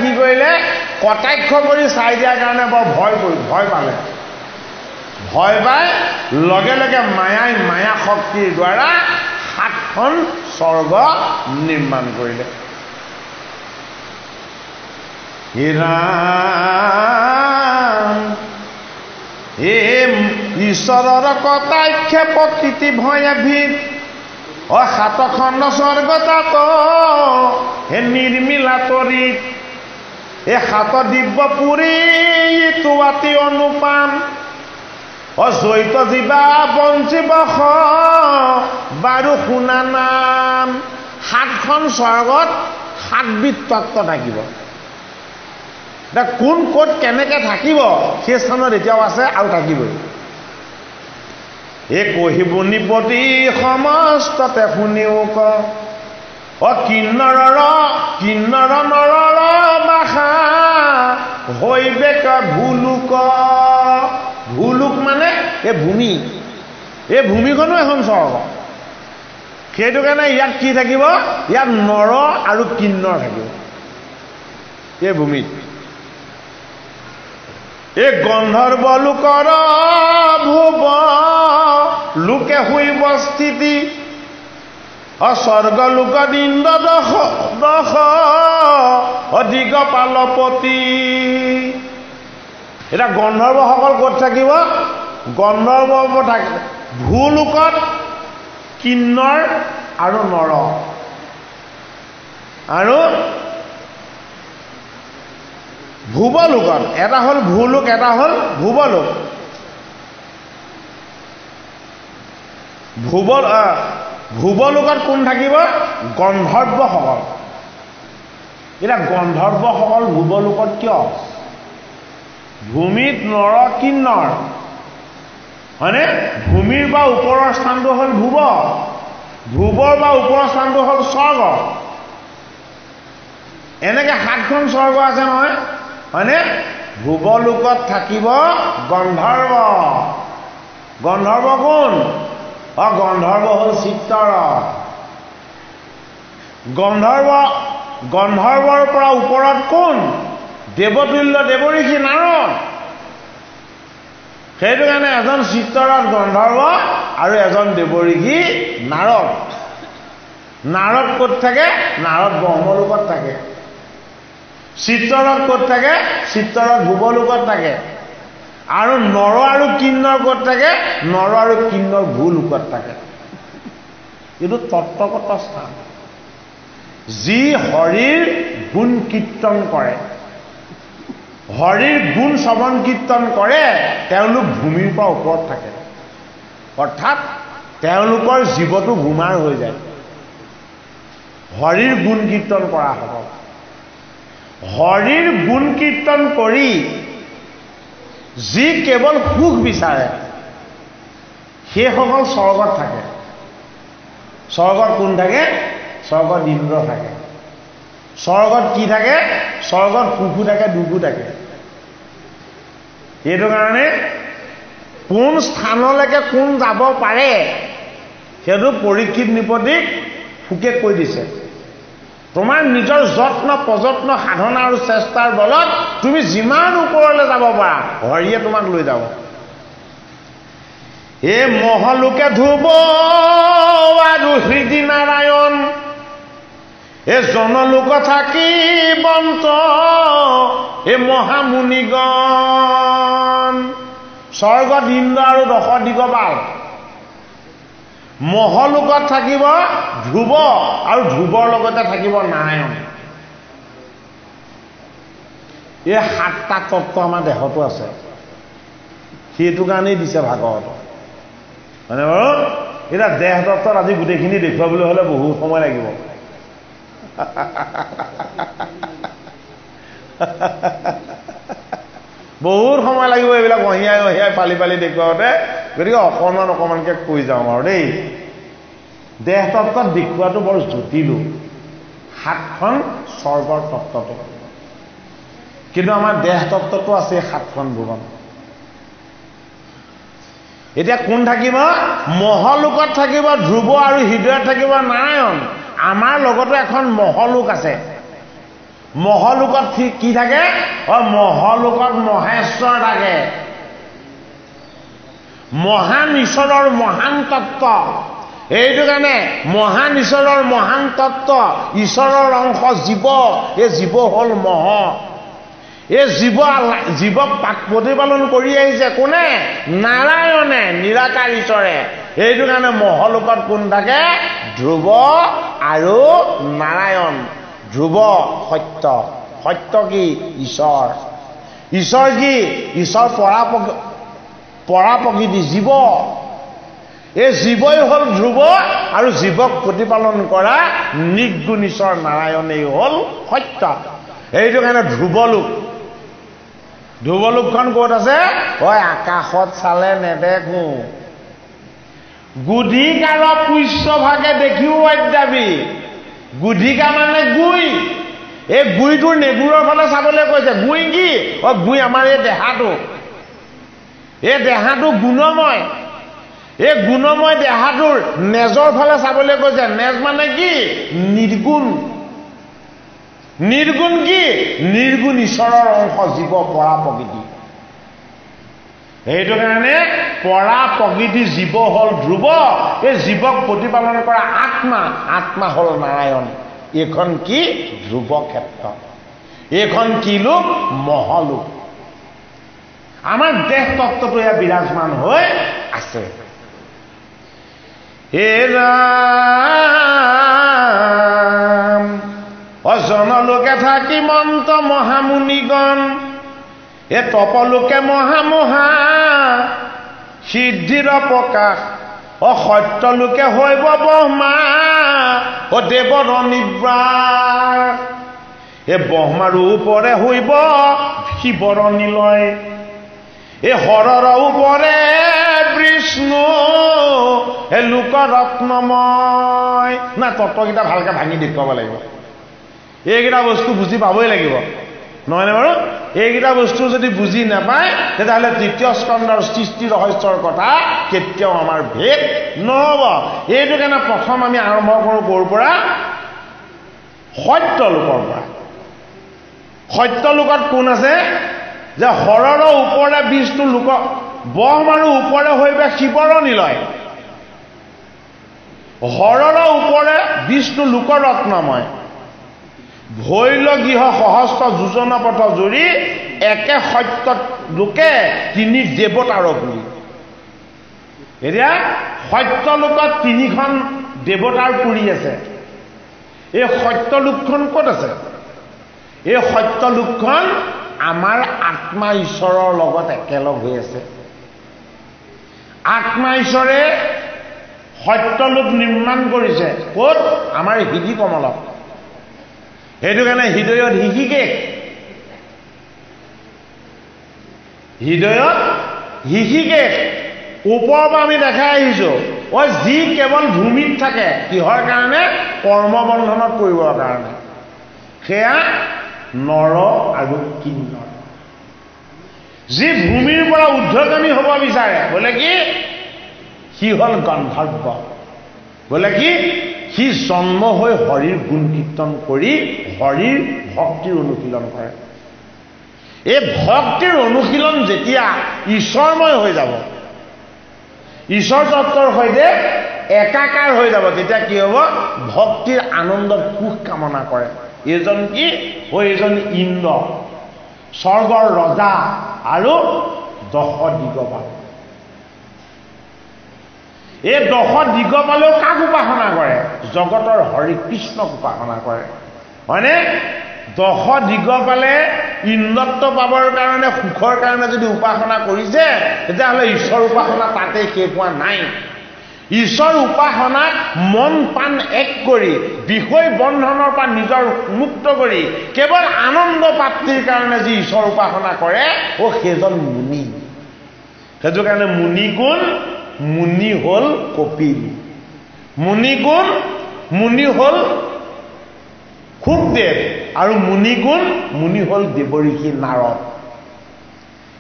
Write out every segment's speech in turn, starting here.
কি কৰিলে কটাক্ষ কৰি চাই দিয়াৰ কাৰণে বৰ ভয় পালে। ভয় পাই লগে লগে মায়া শক্তিৰ দ্বাৰা 7খন স্বৰ্গ নিৰ্মাণ কৰিলে। ঈশ্বৰৰ কটাক্ষে প্ৰকৃতি ভয়ে ভীত 7খন স্বৰ্গ তাত হে নিৰ্মিলা তৰিত 7 দিব্য পুৰী তোৱাতি অনুপাম জৈত জীৱা বঞ্চিব বাৰু শুনা নাম। 7খন স্বৰ্গত 7বিধ তত্ত্ব থাকিব। কোন ক'ত কেনেকে থাকিব সেই স্থানত এতিয়াও আছে আৰু থাকিবই। কহিব নিপতি সমস্ততে শুনিও কিন্নৰ নৰৰ বাসা হৈবে ভুলুক। ভুলুক মানে এই ভূমিখনো এখন স্বৰ্গ। সেইটো কাৰণে ইয়াত কি থাকিব, ইয়াত নৰ আৰু কিন্নৰ থাকিব এই ভূমিত। গন্ধৰ্ব লোকৰ ভুৱ লোকে শুইব স্থিতি স্বৰ্গ লোক ইন্দ্ৰ দশ অধিক পালপতি। এতিয়া গন্ধৰ্বসকল ক'ত থাকিব, গন্ধৰ্ব থাকিব ভূলোকত কিন্নৰ আৰু নৰ আৰু ভুৱলোকত। এটা হ'ল ভূলোক, এটা হ'ল ভুৱলোক। ভুৱলোকত কোন থাকিব, গন্ধৰ্বসকল। এতিয়া গন্ধৰ্বসকল ভুৱলোকত কিয়, ভূমিত নৰ কিন্নৰ হয়নে। ভূমিৰ বা ওপৰৰ স্থানটো হ'ল ভুৱ, ভুৱৰ বা ওপৰৰ স্থানটো হ'ল স্বৰ্গ। এনেকে 7খন স্বৰ্গ আছে নহয় হয়নে। ভুৱলোকত থাকিব গন্ধৰ্ব। গন্ধৰ্ব কোন, গন্ধৰ্ব হ'ল চিত্তৰথ। গন্ধৰ্বৰ পৰা ওপৰত কোন, দেৱতুল্য দেৱঋষি নাৰদ। সেইটো কাৰণে এজন চিত্তৰথ গন্ধৰ্ব আৰু এজন দেৱঋষি নাৰদ। নাৰদ ক'ত থাকে, নাৰদ ব্ৰহ্মলোকত থাকে। চিত্তৰথ ক'ত থাকে, চিত্তৰথ ভুৱলোকত থাকে। আৰু নৰ আৰু কিন্নৰ ক'ত থাকে, নৰ আৰু কিন্নৰ ভূলোকত থাকে। এইটো তত্ত্বগত স্থান। যি হৰিৰ গুণ কীৰ্তন কৰে, হৰিৰ গুণ শ্ৰৱণ কীৰ্তন কৰে, তেওঁলোক ভূমিৰ পৰা ওপৰত থাকে। অৰ্থাৎ তেওঁলোকৰ জীৱটো ভূমাৰ হৈ যায়। হৰিৰ গুণ কীৰ্তন কৰা হ'ব। হৰিৰ গুণ কীৰ্তন কৰি যি কেৱল সুখ বিচাৰে সেইসকল স্বৰ্গত থাকে। স্বৰ্গত কোন থাকে, স্বৰ্গত ইন্দ্ৰ থাকে। স্বৰ্গত কি থাকে, স্বৰ্গত সুখো থাকে দুখো থাকে। সেইটো কাৰণে কোন স্থানলৈকে কোন যাব পাৰে সেইটো পৰীক্ষিত নৃপতিক সুকে কৈ দিছে। তোমাৰ নিজৰ যত্ন প্ৰযত্ন সাধনা আৰু চেষ্টাৰ বলত তুমি যিমান ওপৰলৈ যাব পাৰা হৰিয়ে তোমাক লৈ যাব। মহলোকে ধুব আৰু হৃদি নাৰায়ণ, জনলোক থাকি বন্ত মহামুনিগণ। স্বৰ্গত ইন্দ্ৰ আৰু 10 দিগপাল। মহলোকত থাকিব ধ্ৰুৱ আৰু ধ্ৰুৱৰ লগতে থাকিব নাৰায়ণ। এই 7টা তত্ত্ব আমাৰ দেহতো আছে। সেইটো কাৰণেই দিছে ভাগৱত মানে বাৰু। এতিয়া দেহ তত্ত্বত আজি গোটেইখিনি দেখুৱাবলৈ হ'লে বহুত সময় লাগিব। বহুত সময় লাগিব এইবিলাক অহিয়াই ফালি দেখুৱাওঁতে। গতিকে অকণমানকে কৈ যাওঁ আৰু দেই। দেহ তত্ত্বত দেখুৱাটো বৰ জটিলো 7খন স্বৰ্গৰ তত্ত্বটো, কিন্তু আমাৰ দেহ তত্ত্বটো আছে 7খন ভুৱন। এতিয়া কোন থাকিব, মহলোকত থাকিব ধ্ৰুৱ আৰু হৃদয়ত থাকিব নাৰায়ণ। আমাৰ লগতো এখন মহলোক আছে। মহলোকত কি থাকে মহলোকত মহেশ্বৰ থাকে মহান ঈশ্বৰৰ মহান তত্ত্ব এইটো কাৰণে মহান ঈশ্বৰৰ মহান তত্ত্ব ঈশ্বৰৰ অংশ জীৱ এই জীৱ হ'ল মহ এই জীৱক প্ৰতিপালন কৰি আহিছে কোনে নাৰায়ণে নিৰাকাৰ ঈশ্বৰে এইটো কাৰণে মহলোকত কোন থাকে ধ্ৰুৱ আৰু নাৰায়ণ ধ্ৰুৱ সত্য সত্য কি ঈশ্বৰ ঈশ্বৰ কি ঈশ্বৰ পৰা প্ৰকৃতি জীৱ এই জীৱই হ'ল ধ্ৰুৱ আৰু জীৱক প্ৰতিপালন কৰা নিৰ্গুণ ঈশ্বৰ নাৰায়ণেই হ'ল সত্য এইটো কাৰণে ধ্ৰুৱলোকখন ক'ত আছে আকাশত চালে নেদেখো গুধিকাৰ পুষ্যভাগে দেখিও অদ্যাবি গুধিকা মানে গুই এই গুইটোৰ নেগুৰৰ ফালে চাবলৈ কৈছে গুই কি গুই আমাৰ এই দেহাটো গুণময় এই গুণময় দেহাটোৰ নেজৰ ফালে চাবলৈ কৈছে নেজ মানে কি নিৰ্গুণ কি নিৰ্গুণ ঈশ্বৰৰ অংশ জীৱ পৰা প্ৰকৃতি সেইটো কাৰণে পৰা প্ৰকৃতি জীৱ হ'ল ধ্ৰুৱ এই জীৱক প্ৰতিপালন কৰা আত্মা হ'ল নাৰায়ণ এইখন কি ধ্ৰুৱ ক্ষেত্ৰ এইখন কি লোক মহলোক আমাৰ দেহ তত্ত্বটো এয়া বিৰাজমান হৈ আছে হে ৰাম অজনলোকে থাকি মন্ত মহামুনিগণ এ তপলোকে মহা সিদ্ধিৰ প্ৰকাশ সত্যলোকে হৈব ব্ৰহ্মা দেৱৰ নিব্ৰাস এ ব্ৰহ্মাৰ ওপৰে হৈব শিৱৰ নিলয় এ হৰৰ ওপৰে বিষ্ণু এ লোক ৰত্নময় না তত্ত্বকেইটা ভালকে ভাঙি দেখুৱাব লাগিব এইকেইটা বস্তু বুজি পাবই লাগিব নহয়নে বাৰু এইকেইটা বস্তু যদি বুজি নাপায় তেতিয়াহ'লে তৃতীয় স্কন্ধৰ সৃষ্টি ৰহস্যৰ কথা কেতিয়াও আমাৰ ভেদ নহ'ব এইটো কাৰণে প্ৰথম আমি আৰম্ভ কৰোঁ ক'ৰ পৰা সত্যলোকৰ পৰা সত্যলোকত কোন আছে যে হৰৰ ওপৰে বিষ্ণু লোক ব্ৰহ্মাৰো ওপৰে হৈবে শিৱৰ নিলয় হৰৰ ওপৰে বিষ্ণু লোক ৰত্নময় ভৈল গৃহ সহস্ৰ যোজন পথ জুৰি একে সত্য লোকে তিনি দেৱতাৰ বুলি এতিয়া সত্যলোকত তিনিখন দেৱতাৰ পুৰী আছে এই সত্যলোকখন ক'ত আছে এই সত্যলোকখন আমাৰ আত্মা ঈশ্বৰৰ লগত একেলগ হৈ আছে আত্মা ঈশ্বৰে সত্যলোক নিৰ্মাণ কৰিছে ক'ত আমাৰ হৃদয় কমলত সেইটো কাৰণে হৃদয়ত হিষিকেশ ওপৰৰ পৰা আমি দেখাই আহিছো যি কেৱল ভূমিত থাকে কিহৰ কাৰণে কৰ্মবন্ধনত কৰিবৰ কাৰণে সেয়া নৰ আৰু কিন্নৰ যি ভূমিৰ পৰা ঊৰ্ধ্বগামী হ'ব বিচাৰে বোলে কি সি হ'ল গন্ধৰ্ব বোলে কি সি জন্ম হৈ হৰিৰ গুণ কীৰ্তন কৰি হৰিৰ ভক্তিৰ অনুশীলন কৰে এই ভক্তিৰ অনুশীলন যেতিয়া ঈশ্বৰময় হৈ যাব ঈশ্বৰ তত্ত্বৰ সৈতে একাকাৰ হৈ যাব তেতিয়া কি হ'ব ভক্তিৰ আনন্দৰ সুখ কামনা কৰে এইজন কি এইজন ইন্দ্ৰ স্বৰ্গৰ ৰজা আৰু 10 দিগপাল এই 10 দিগপালেও কাক উপাসনা কৰে জগতৰ হৰি কৃষ্ণক উপাসনা কৰে হয়নে 10 দিগপালে ইন্দ্ৰত্ব পাবৰ কাৰণে সুখৰ কাৰণে যদি উপাসনা কৰিছে তেতিয়াহ'লে ঈশ্বৰ উপাসনা তাতে শেষ হোৱা নাই ঈশ্বৰ উপাসনাক মন প্ৰাণ এক কৰি বিষয় বন্ধনৰ পৰা নিজৰ মুক্ত কৰি কেৱল আনন্দ প্ৰাপ্তিৰ কাৰণে যি ঈশ্বৰ উপাসনা কৰে সেইজন মুনি সেইটো কাৰণে মুনি হ'ল কপিল মুনি হ'ল শুকদেৱ আৰু মুনি হ'ল দেৱঋষি নাৰদ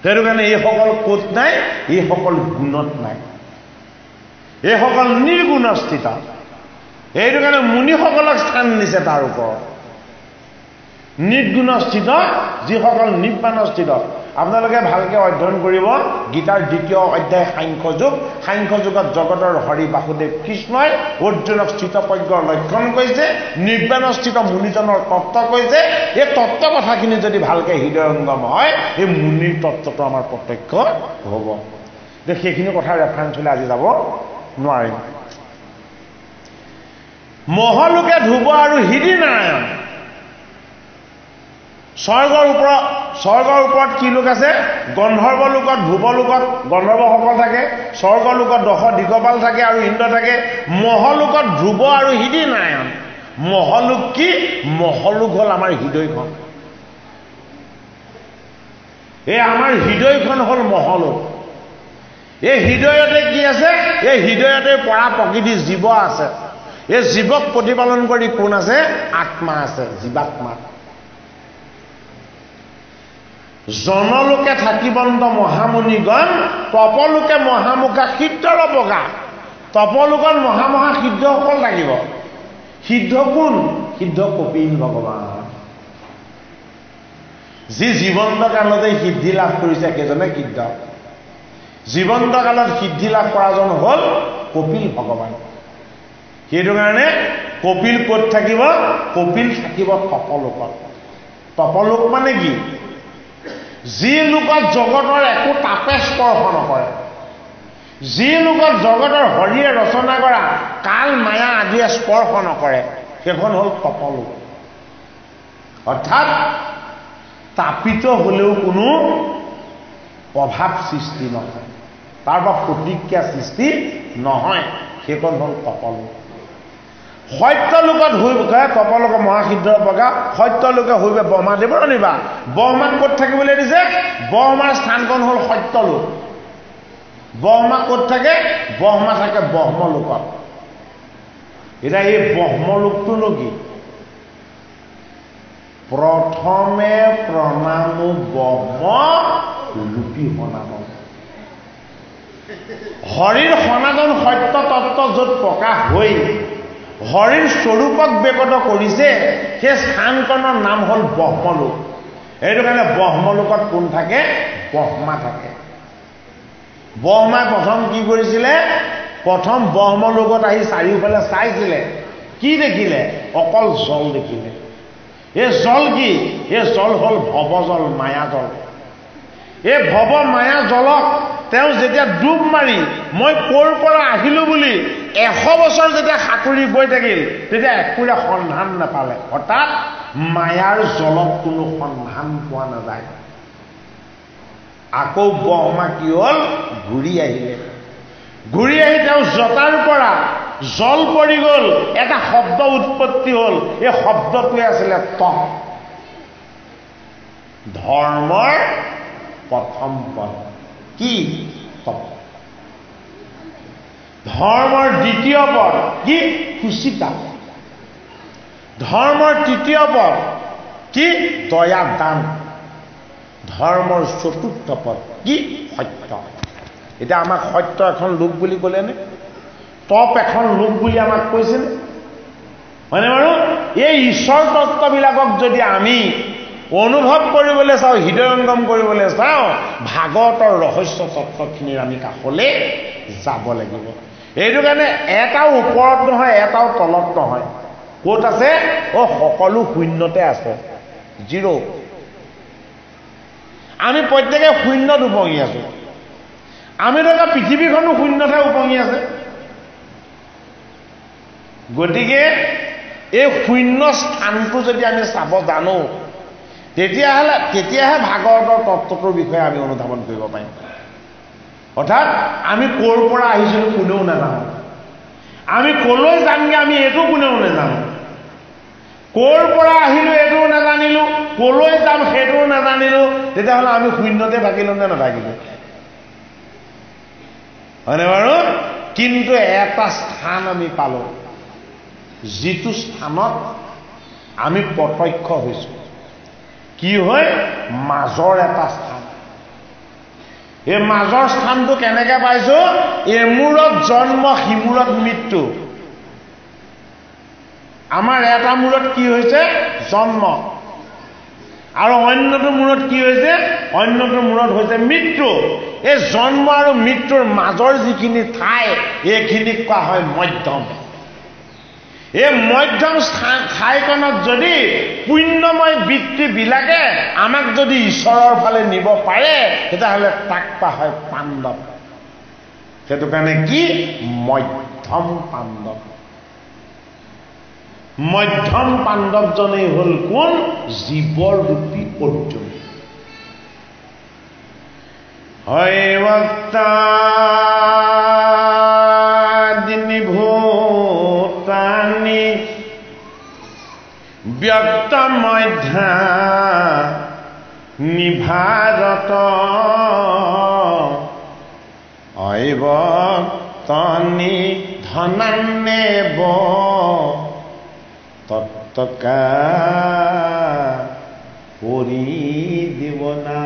সেইটো কাৰণে এইসকল ক'ত নাই এইসকল গুণত নাই এইসকল নিৰ্গুণ স্থিত সেইটো কাৰণে মুনিসকলক স্থান দিছে তাৰ ওপৰত নিৰ্গুণস্থিত, যিসকল নিৰ্বাণস্থিত। আপোনালোকে ভালকৈ অধ্যয়ন কৰিব গীতাৰ 2য় অধ্যায় সাংখ্যযোগ। সাংখ্যযোগত জগতৰ হৰি বাসুদেৱ কৃষ্ণই অৰ্জুনক স্থিতপ্ৰজ্ঞৰ লক্ষণ কৈছে, নিৰ্বাণস্থিত মুনিজনৰ তত্ত্ব কৈছে। এই তত্ত্ব কথাখিনি যদি ভালকৈ হৃদয়ংগম হয়, এই মুনিৰ তত্ত্বটো আমাৰ প্ৰত্যক্ষ হ'ব। সেইখিনি কথা ৰেফাৰেঞ্চ হ'লে আজি যাব নোৱাৰিম। মহলোকে ধ্ৰুৱ আৰু হৃদি নাৰায়ণ। স্বৰ্গৰ ওপৰত কি লোক আছে? গন্ধৰ্ব লোকত, ধ্ৰুৱ লোকত গন্ধৰ্বসকল থাকে, স্বৰ্গ লোকত দশ দিগপাল থাকে আৰু ইন্দ্ৰ থাকে। মহলোকত ধ্ৰুৱ আৰু হৃদি নাৰায়ণ। মহলোক কি? মহলোক হ'ল আমাৰ হৃদয়খন। এই আমাৰ হৃদয়খন হ'ল মহলোক। এই হৃদয়তে কি আছে? এই হৃদয়তে পৰা প্ৰকৃতি জীৱ আছে। এই জীৱক প্ৰতিপালন কৰি কোন আছে? আত্মা আছে, জীৱাত্মা। জনলোকে থাকিবন্ত মহামুনিগণ, তপলোকে মহামুখা সিদ্ধৰ বগা। তপলোকত মহামহা সিদ্ধসকল থাকিব। সিদ্ধ কোন? সিদ্ধ কপিল ভগৱান। যি জীৱন্ত কালতে সিদ্ধি লাভ কৰিছে সেইজনে সিদ্ধ। জীৱন্ত কালত সিদ্ধি লাভ কৰাজন হ'ল কপিল ভগৱান। সেইটো কাৰণে কপিল ক'ত থাকিব? কপিল থাকিব তপলোকত। তপলোক মানে কি? যি লোকত জগতৰ একো তাপে স্পৰ্শ নকৰে, যি লোকত জগতৰ হৰিয়ে ৰচনা কৰা কাল মায়া আদিয়ে স্পৰ্শ নকৰে, সেইখন হ'ল তপলোক। অৰ্থাৎ তাপিত হ'লেও কোনো প্ৰভাৱ সৃষ্টি নহয়, তাৰ পৰা প্ৰতিক্ৰিয়া সৃষ্টি নহয়, সেইখন হ'ল তপলোক। সত্যলোকত হৈ তপলোক মহাসিদ্ধ বগা। সত্যলোকে হৈ ব্ৰহ্মাদেৱৰ নিবা। ব্ৰহ্মাক ক'ত থাকিবলৈ দিছে? ব্ৰহ্মাৰ স্থানখন হ'ল সত্যলোক। ব্ৰহ্মা ক'ত থাকে? ব্ৰহ্মা থাকে ব্ৰহ্মলোকত। এতিয়া এই ব্ৰহ্মলোকটোনো কি? প্ৰথমে প্ৰণামো ব্ৰহ্ম ৰূপী সনাতন। হৰিৰ সনাতন সত্য তত্ত্ব য'ত প্ৰকাশ হৈ হৰিৰ স্বৰূপক ব্যক্ত কৰিছে, সেই স্থানকণৰ নাম হ'ল ব্ৰহ্মলোক। সেইটো কাৰণে ব্ৰহ্মলোকত কোন থাকে? ব্ৰহ্মা থাকে। ব্ৰহ্মাই প্ৰথম কি কৰিছিলে? প্ৰথম ব্ৰহ্মলোকত আহি চাৰিওফালে চাইছিলে। কি দেখিলে? অকল জল দেখিলে। এই জল কি? এই জল হ'ল ভৱজল, মায়াজল। এই ভৱ মায়া জলক তেওঁ যেতিয়া ডুব মাৰি মই ক'ৰ পৰা আহিলো বুলি 100 বছৰ যেতিয়া সাঁতুৰি গৈ থাকিল, তেতিয়া একোৰে সন্ধান নাপালে। অৰ্থাৎ মায়াৰ জলত কোনো সন্ধান পোৱা নাযায়। আকৌ ব্ৰহ্মা কি হ'ল? ঘূৰি আহিলে। ঘূৰি আহি তেওঁ জটাৰ পৰা জল পৰি গ'ল, এটা শব্দ উৎপত্তি হ'ল। এই শব্দটোৱে আছিলে তপ। ধৰ্মৰ প্ৰথম পদ কি? তপ। ধৰ্মৰ দ্বিতীয় পদ কি? সুচিতা। ধৰ্মৰ তৃতীয় পদ কি? দয়া দান। ধৰ্মৰ চতুৰ্থ পদ কি? সত্য। এতিয়া আমাক সত্য এখন লোক বুলি ক'লেনে? তপ এখন লোক বুলি আমাক কৈছেনে? হয়নে বাৰু? এই ঈশ্বৰ তত্ত্ববিলাকক যদি আমি অনুভৱ কৰিবলৈ চাওঁ, হৃদয়ংগম কৰিবলৈ চাওঁ, ভাগৱতৰ ৰহস্য তত্ত্বখিনিৰ আমি কাষলৈ যাব লাগিব। এইটো কাৰণে এটাও ওপৰত নহয়, এটাও তলত নহয়। ক'ত আছে? সকলো শূন্যতে আছে, জিৰ'। আমি প্ৰত্যেকে শূন্যত উপঙি আছো। আমি থকা পৃথিৱীখনো শূন্যতহে উপঙি আছে। গতিকে এই শূন্য স্থানটো যদি আমি চাব জানো, তেতিয়াহে ভাগৱতৰ তত্ত্বটোৰ বিষয়ে আমি অনুধাৱন কৰিব পাৰিম। অৰ্থাৎ আমি ক'ৰ পৰা আহিছিলোঁ কোনেও নাজানো, আমি ক'লৈ যামগৈ আমি এইটো কোনেও নাজানো, ক'ৰ পৰা আহিলোঁ এইটোও নাজানিলোঁ, ক'লৈ যাম সেইটোও নাজানিলোঁ, তেতিয়াহ'লে আমি শূন্যতে থাকিলোঁ নে নাথাকিলোঁ? হয়নে বাৰু? কিন্তু এটা স্থান আমি পালোঁ, যিটো স্থানত আমি প্ৰত্যক্ষ হৈছোঁ। কি হয়? মাজৰ এটা স্থান। এই মাজৰ স্থানটো কেনেকৈ পাইছোঁ? এমূৰত জন্ম, সিমূৰত মৃত্যু। আমাৰ এটা মূৰত কি হৈছে? জন্ম। আৰু অন্যটো মূৰত কি হৈছে অন্যটো মূৰত হৈছে মৃত্যু এই জন্ম আৰু মৃত্যুৰ মাজৰ যিখিনি ঠাই এইখিনিক কোৱা হয় মধ্যম এই মধ্যম ঠাইখনত যদি পুণ্যময় বৃত্তিবিলাকে আমাক যদি ঈশ্বৰৰ ফালে নিব পাৰে তেতিয়াহ'লে তাক কোৱা হয় পাণ্ডৱ সেইটো কাৰণে কি মধ্যম পাণ্ডৱ মধ্যম পাণ্ডৱজনেই হ'ল কোন জীৱৰ ৰূপী অৰ্জুন হৈবক্তাদিনী ভূতানি ব্যক্ত মধ্যা নিভাৰত হৈবক্তানি ধনান্নেব তত্ত্বকা পৰিদেবনা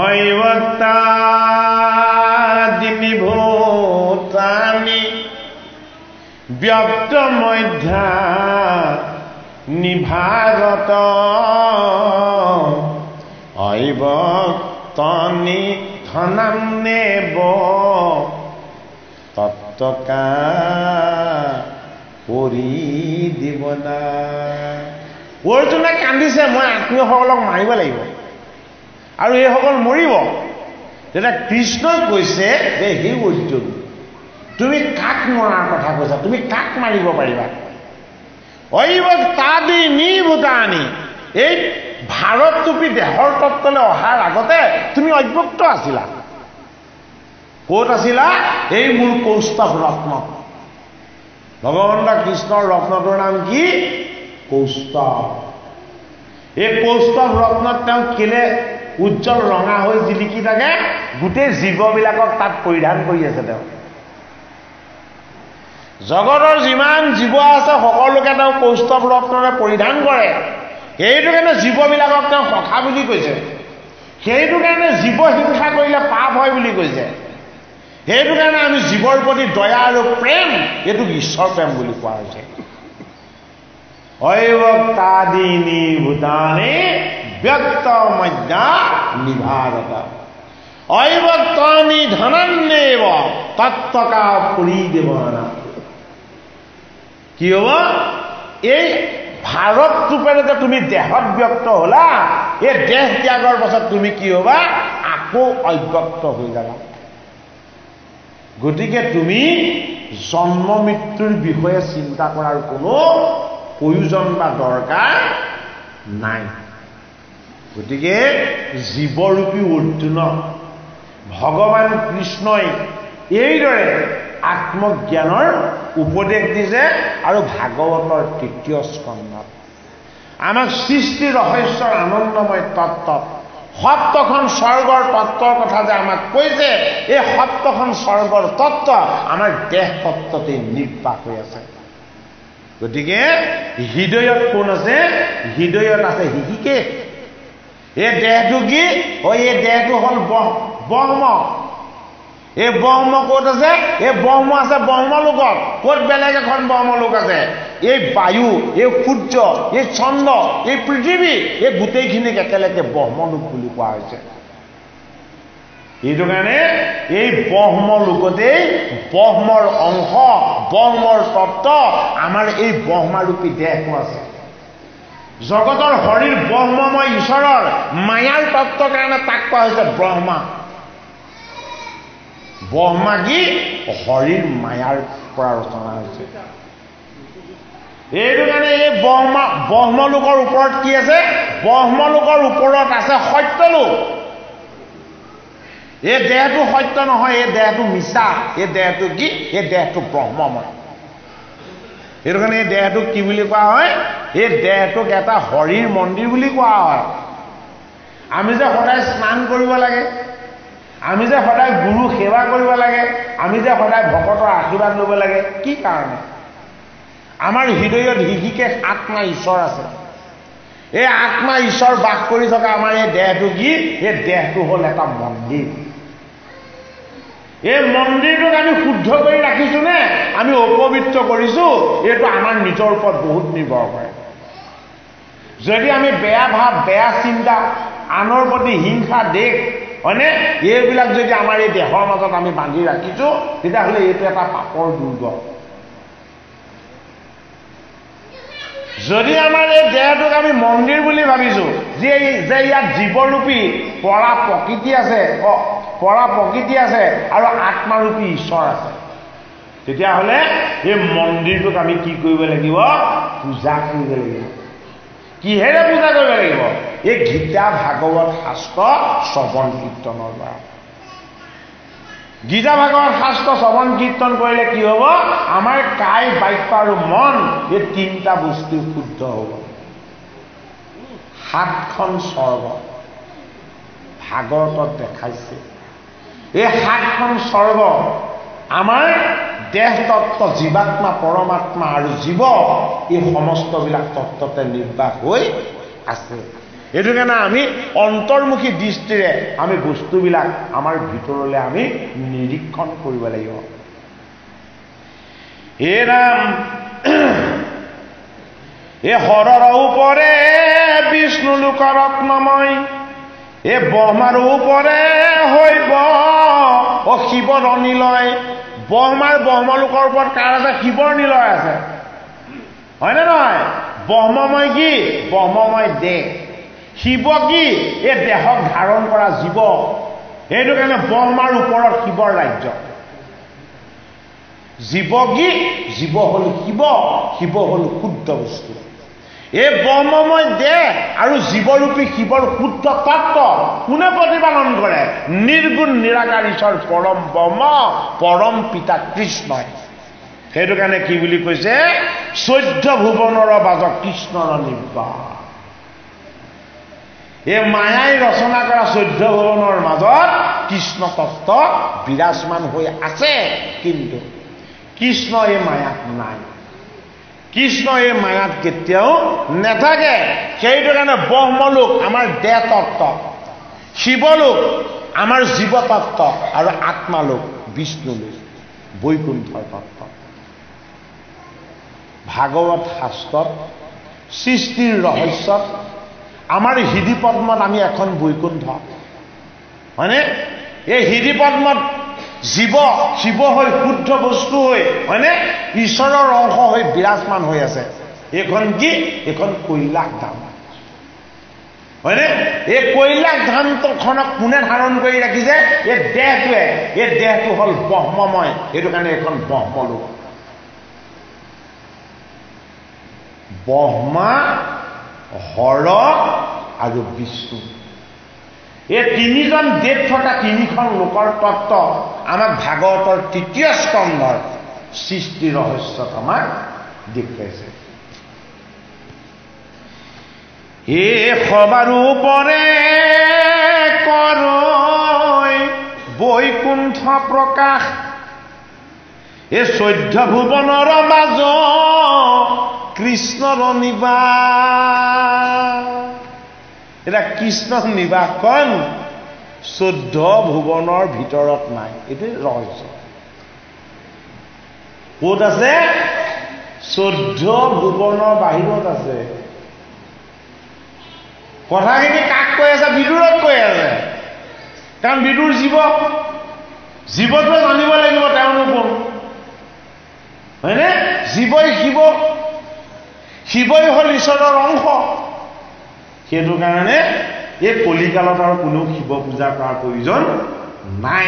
হৈবক্তাদিনী ভূতানি ব্যক্ত মধ্যা নিভাৰত হৈবক্তানি ধনান্নেব তত্ত্বকা পৰিদেবনা অৰ্জুনে কান্দিছে মই আত্মীয়সকলক মাৰিব লাগিব আৰু এইসকল মৰিব তেতিয়া কৃষ্ণই কৈছে যে হে অৰ্জুন তুমি কাক মৰাৰ কথা কৈছা তুমি কাক মাৰিব পাৰিবা হৈবক্তাদিনী ভূতানি এই ভাৰত ৰূপী দেহৰ তত্ত্বলৈ অহাৰ আগতে তুমি অব্যক্ত আছিলা ক'ত আছিলা এই মোৰ কৌস্তভ ৰত্ন ভগৱন্ত কৃষ্ণৰ ৰত্নটোৰ নাম কি কৌস্তভ এই কৌস্তভ ৰত্নত তেওঁ কেলে উজ্জ্বল ৰঙা হৈ জিলিকি থাকে গোটেই জীৱবিলাকক তাত পৰিধান কৰি আছে তেওঁ জগতৰ যিমান জীৱ আছে সকলোকে তেওঁ কৌস্তভ ৰত্নৰে পৰিধান কৰে সেইটো কাৰণে জীৱবিলাকক তেওঁ সখা বুলি কৈছে সেইটো কাৰণে জীৱ হিংসা কৰিলে পাপ হয় বুলি কৈছে সেইটো কাৰণে আমি জীৱৰ প্ৰতি দয়া আৰু প্ৰেম এইটো ঈশ্বৰ প্ৰেম বুলি কোৱা হৈছে হৈবক্তাদিনী ভূতানি ব্যক্ত মধ্যা নিভাৰত হৈবক্তানি ধনান্নেব তত্ত্বকা পৰিদেবনা কি হ'ব এই ভাৰত ৰূপেৰে যে তুমি দেহত ব্যক্ত হলা এই দেহ ত্যাগৰ পাছত তুমি কি হ'বা আকৌ অব্যক্ত হৈ যাবা গতিকে তুমি জন্ম মৃত্যুৰ বিষয়ে চিন্তা কৰাৰ কোনো প্ৰয়োজন বা দৰকাৰ নাই গতিকে জীৱৰূপী অৰ্জুনক ভগৱান কৃষ্ণই এইদৰে আত্মজ্ঞানৰ উপদেশ দিছে আৰু ভাগৱতৰ ৩য় স্কন্ধত আমাক সৃষ্টি ৰহস্যৰ আনন্দময় তত্ত্বত সপ্তখন স্বৰ্গৰ তত্ত্বৰ কথা যে আমাক কৈছে এই সপ্তখন স্বৰ্গৰ তত্ত্ব আমাৰ দেহ তত্ত্বতে নিৰ্বাহ হৈ আছে গতিকে হৃদয়ত কোন আছে হৃদয়ত আছে হৃষিকেশ এই দেহটো কি এই দেহটো হ'ল ব্ৰহ্ম এই ব্ৰহ্ম ক'ত আছে এই ব্ৰহ্ম আছে ব্ৰহ্মলোকত ক'ত বেলেগ এখন ব্ৰহ্মলোক আছে এই বায়ু এই সূৰ্য এই চন্দ্ৰ এই পৃথিৱী এই গোটেইখিনিক একেলগে ব্ৰহ্মলোক বুলি কোৱা হৈছে এইটো কাৰণে এই ব্ৰহ্মলোকতেই ব্ৰহ্মৰ অংশ ব্ৰহ্মৰ তত্ত্ব আমাৰ এই ব্ৰহ্মৰূপী দেহটো আছে জগতৰ হৰিৰ ব্ৰহ্মময় ঈশ্বৰৰ মায়াৰ তত্ত্বৰ কাৰণে তাক কোৱা হৈছে ব্ৰহ্মা ব্ৰহ্মা কি হৰিৰ মায়াৰ পৰা ৰচনা হৈছে এইটো কাৰণে এই ব্ৰহ্মলোকৰ ওপৰত কি আছে ব্ৰহ্মলোকৰ ওপৰত আছে সত্যলোক এই দেহটো সত্য নহয় এই দেহটো মিছা এই দেহটো কি এই দেহটো ব্ৰহ্মময় এইটো কাৰণে এই দেহটোক কি বুলি কোৱা হয় এই দেহটোক এটা হৰিৰ মন্দিৰ বুলি কোৱা হয় আমি যে সদায় স্নান কৰিব লাগে আমি যে সদায় গুৰু সেৱা কৰিব লাগে আমি যে সদায় ভকতৰ আশীৰ্বাদ ল'ব লাগে কি কাৰণে আমাৰ হৃদয়ত হৃষিকেশ আত্মা ঈশ্বৰ আছে এই আত্মা ঈশ্বৰ বাস কৰি থকা আমাৰ এই দেহটো কি এই দেহটো হ'ল এটা মন্দিৰ এই মন্দিৰটোক আমি শুদ্ধ কৰি ৰাখিছো নে আমি অপবিত্ৰ কৰিছো এইটো আমাৰ নিজৰ ওপৰত বহুত নিৰ্ভৰ কৰে যদি আমি বেয়া ভাৱ বেয়া চিন্তা আনৰ প্ৰতি হিংসা দেশ হয়নে এইবিলাক যদি আমাৰ এই দেহৰ মাজত আমি বান্ধি ৰাখিছো তেতিয়াহ'লে এইটো এটা পাপৰ দুৰ্গ যদি আমাৰ এই দেহটোক আমি মন্দিৰ বুলি ভাবিছো যে ইয়াত জীৱৰূপী পৰা প্ৰকৃতি আছে আৰু আত্মাৰূপী ঈশ্বৰ আছে তেতিয়াহ'লে এই মন্দিৰটোক আমি কি কৰিব লাগিব পূজা কৰিব লাগিব কিহেৰে পূজা কৰিব লাগিব এই গীতা ভাগৱত শাস্ত্ৰ শ্ৰৱণ কীৰ্তনৰ দ্বাৰা গীতা ভাগৱত শাস্ত্ৰ শ্ৰৱণ কীৰ্তন কৰিলে কি হ'ব আমাৰ কায় বাক্য আৰু মন এই তিনিটা বস্তু শুদ্ধ হ'ব 7খন স্বৰ্গ ভাগৱতত দেখাইছে এই 7খন স্বৰ্গ আমাৰ দেহ তত্ত্ব জীৱাত্মা পৰমাত্মা আৰু জীৱ এই সমস্তবিলাক তত্ত্বতে নিৰ্বাহ হৈ আছে এইটো কাৰণে আমি অন্তৰ্মুখী দৃষ্টিৰে আমি বস্তুবিলাক আমাৰ ভিতৰলৈ আমি নিৰীক্ষণ কৰিব লাগিব হে ৰাম এ হৰৰ ওপৰে বিষ্ণু লোক ৰত্নময় এ ব্ৰহ্মাৰ ওপৰে হৈব ও শিৱৰ নিলয় ব্ৰহ্মলোকৰ ওপৰত কাৰ আছে শিৱৰ নিলয় আছে হয়নে নহয় ব্ৰহ্মময় কি ব্ৰহ্মময় দেহ শিৱ কি এই দেহক ধাৰণ কৰা জীৱ সেইটো কাৰণে ব্ৰহ্মাৰ ওপৰত শিৱৰ ৰাজ্য জীৱ কি জীৱ হ'ল শিৱ হ'ল শুদ্ধ বস্তু এই ব্ৰহ্মময় দেহ আৰু জীৱৰূপী শিৱৰ শুদ্ধ তত্ত্ব কোনে প্ৰতিপালন কৰে নিৰ্গুণ নিৰাকাৰ ঈশ্বৰ পৰম ব্ৰহ্ম পৰম পিতা কৃষ্ণই সেইটো কাৰণে কি বুলি কৈছে 14 ভুৱনৰ মাজত কৃষ্ণৰ নিৰ্বাহ এই মায়াই ৰচনা কৰা 14 ভুৱনৰ মাজত কৃষ্ণ তত্ত্ব বিৰাজমান হৈ আছে কিন্তু কৃষ্ণ এই মায়াত নাই কৃষ্ণ এই মায়াত কেতিয়াও নেথাকে সেইটো কাৰণে ব্ৰহ্মলোক আমাৰ দেহ তত্ত্ব শিৱলোক আমাৰ জীৱ তত্ত্ব আৰু আত্মালোক বিষ্ণুলোক বৈকুণ্ঠৰ তত্ত্ব ভাগৱত শাস্ত্ৰত সৃষ্টিৰ ৰহস্যত আমাৰ হৃদি পদ্মত আমি এখন বৈকুণ্ঠ হয়নে এই হৃদি পদ্মত শিৱ হৈ শুদ্ধ বস্তু হৈ হয়নে ঈশ্বৰৰ অংশ হৈ বিৰাজমান হৈ আছে এইখন কি এইখন কৈলাশ ধাম হয়নে এই কৈলাশ ধামখনক কোনে ধাৰণ কৰি ৰাখিছে এই দেহটো হ'ল ব্ৰহ্মময় সেইটো কাৰণে এইখন ব্ৰহ্মলোক ব্ৰহ্মা হৰ আৰু বিষ্ণু এই তিনিজন দেৱ থকা তিনিখন লোকৰ তত্ত্ব আমাক ভাগৱতৰ 3য় স্কন্ধৰ সৃষ্টি ৰহস্যত আমাক দেখুৱাইছে হে সবাৰ ওপৰে কৰৈ বৈকুণ্ঠ প্ৰকাশ এই 14 ভুৱনৰ মাজ কৃষ্ণৰ নিবাস এটা কৃষ্ণ নিবাসখন 14 ভুৱনৰ ভিতৰত নাই এইটো ৰহস্য ক'ত আছে 14 ভুৱনৰ বাহিৰত আছে কথাখিনি কাক কৈ আছে বিদুৰক কৈ আছে কাৰণ বিদুৰ জীৱটোৱে জানিব লাগিব তেওঁনো কোন হয়নে শিৱই হ'ল ঈশ্বৰৰ অংশ সেইটো কাৰণে এই কলিকালত আৰু কোনো শিৱ পূজা কৰাৰ প্ৰয়োজন নাই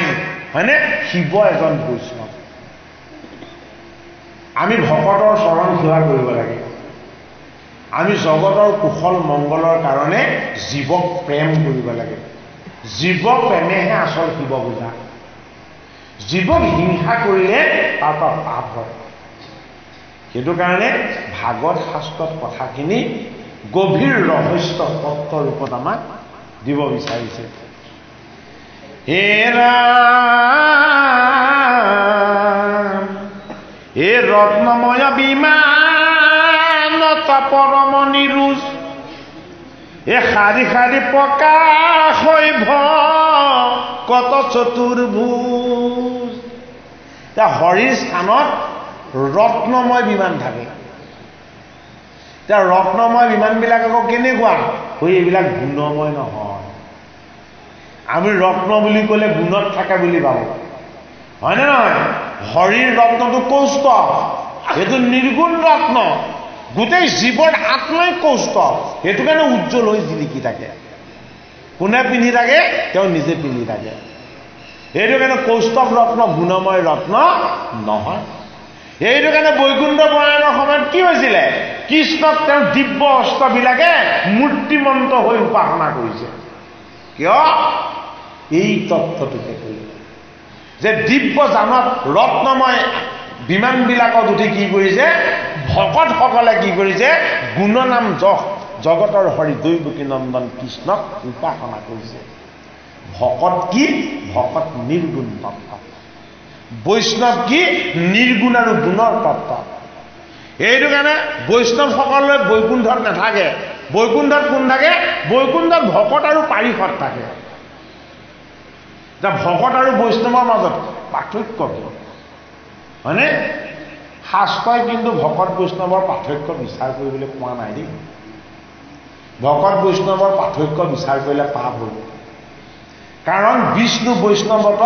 হয়নে শিৱ এজন বৈষ্ণৱ আমি ভকতৰ চৰণ সেৱা কৰিব লাগে আমি জগতৰ কুশল মংগলৰ কাৰণে জীৱক প্ৰেম কৰিব লাগে জীৱ প্ৰেমেহে আচল শিৱ পূজা জীৱক হিংসা কৰিলে তাৰ পৰা পাপ হয় সেইটো কাৰণে ভাগৱত শাস্ত্ৰত কথাখিনি গভীৰ ৰহস্য তত্ত্ব ৰূপত আমাক দিব বিচাৰিছে হে ৰাম হে ৰত্নময় বিমানত পৰম নিৰোজ এ শাৰী শাৰী প্ৰকাশ হৈভ কত চতুৰ্ভুজ হৰিৰ স্থানত ৰত্নময় বিমান থাকে এতিয়া ৰত্নময় বিমানবিলাক আকৌ কেনেকুৱা এইবিলাক গুণময় নহয় আমি ৰত্ন বুলি ক'লে গুণত থাকে বুলি ভাবো হয়নে নহয় হৰিৰ ৰত্নটো কৌস্তভ এইটো নিৰ্গুণ ৰত্ন গোটেই জীৱৰ আত্মাই কৌস্তভ সেইটো কাৰণে উজ্জ্বল হৈ জিলিকি থাকে কোনে পিন্ধি থাকে তেওঁ নিজে পিন্ধি থাকে এইটো কাৰণে কৌস্তভ ৰত্ন গুণময় ৰত্ন নহয় এইটো কাৰণে বৈকুণ্ঠ পৰায়ণৰ সময়ত কি হৈছিলে কৃষ্ণক তেওঁ দিব্য অস্ত্ৰবিলাকে মূৰ্তিমন্ত হৈ উপাসনা কৰিছে কিয় এই তত্ত্বটোকে কৰিলে যে দিব্য জানত ৰত্নময় বিমানবিলাকত উঠি কি কৰিছে ভকতসকলে কি কৰিছে গুণনাম যশ জগতৰ হৰি দৈৱকী নন্দন কৃষ্ণক উপাসনা কৰিছে ভকত কি ভকত নিৰ্গুণ তত্ত্ব বৈষ্ণৱ কি নিৰ্গুণ আৰু গুণৰ তত্ত্ব এইটো কাৰণে বৈষ্ণৱসকলে বৈকুণ্ঠত নাথাকে বৈকুণ্ঠত কোন থাকে বৈকুণ্ঠত ভকত আৰু পাৰিষদ থাকে ভকত আৰু বৈষ্ণৱৰ মাজত পাৰ্থক্য হয়নে শাস্ত্ৰই কিন্তু ভকত বৈষ্ণৱৰ পাৰ্থক্য বিচাৰ কৰিবলৈ পোৱা নাই দেই ভকত বৈষ্ণৱৰ পাৰ্থক্য বিচাৰ কৰিলে পাপ হ'ব কাৰণ বিষ্ণু বৈষ্ণৱত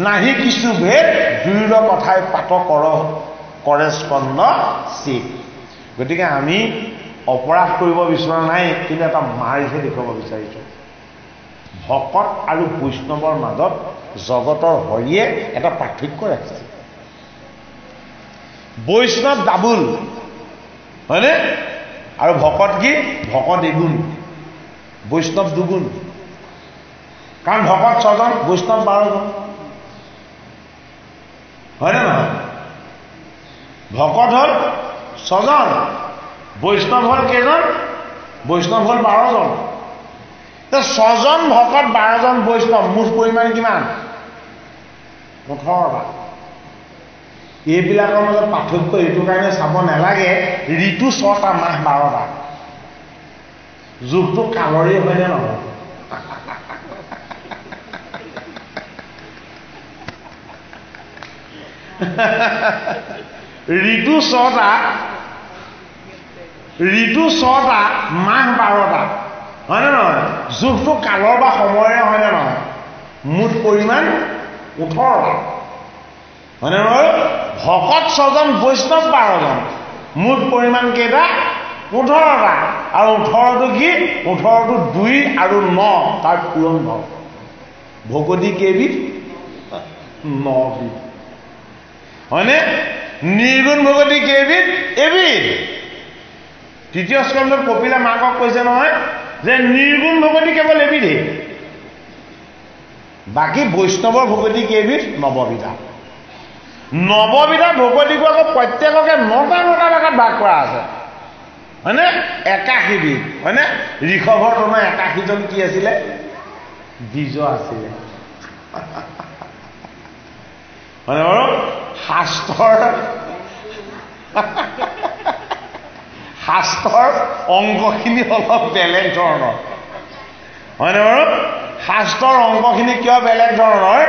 নাহি কিছু ভেদ দুয়োৰ কথাই পাত কৰে স্কন্দ চিত গতিকে আমি অপৰাধ কৰিব বিচৰা নাই কিন্তু এটা মাৰিহে দেখুৱাব বিচাৰিছোঁ ভকত আৰু বৈষ্ণৱৰ মাজত জগতৰ হৰিয়ে এটা পাৰ্থক্য ৰাখিছে বৈষ্ণৱ ডাবুল হয়নে আৰু ভকত কি ভকত এগুণ বৈষ্ণৱ দুগুণ কাৰণ ভকত 6 জন বৈষ্ণৱ 12 জন হয়নে নহয় ভকত হ'ল 6 জন বৈষ্ণৱ হ'ল কেইজন বৈষ্ণৱ হ'ল 12 জন 6 জন ভকত 12 জন বৈষ্ণৱ মুঠ পৰিমাণ কিমান 18টা এইবিলাকৰ মাজত পাৰ্থক্য এইটো কাৰণে চাব নালাগে ঋতু 6টা মাহ 12টা যুগটো কালৰে হয়নে নহয় ঋতু 6টা মাহ 12টা হয়নে নহয় যুগটো কালৰ বা সময়ৰে হয়নে নহয় মুঠ পৰিমাণ 18টা হয়নে নহয় ভকত 6 জন বৈষ্ণৱ 12 জন মুঠ পৰিমাণ কেইটা 18টা আৰু 18টো কি 18টো 2 আৰু 9 তাৰ পূৰণ ভাৱ ভকতি কেইবিধ 9 বিধ হয়নে নিৰ্গুণ ভকতি কেইবিধ এবিধ তৃতীয় স্কন্ধত কপিলে মাকক কৈছে নহয় যে নিৰ্গুণ ভকতি কেৱল এবিধে বাকী বৈষ্ণৱৰ ভকতি কেইবিধ 9 বিধা ভকতিক আকৌ প্ৰত্যেককে 9টা ভাগত ভাগ কৰা আছে হয়নে 81 বিধ হয়নে ঋষভৰ তনৰ 81 জন কি আছিলে বীজ আছিলে হয়নে বাৰু শাস্ত্ৰৰ অংকখিনি অলপ বেলেগ ধৰণৰ হয়নে বাৰু শাস্ত্ৰৰ অংকখিনি কিয় বেলেগ ধৰণৰ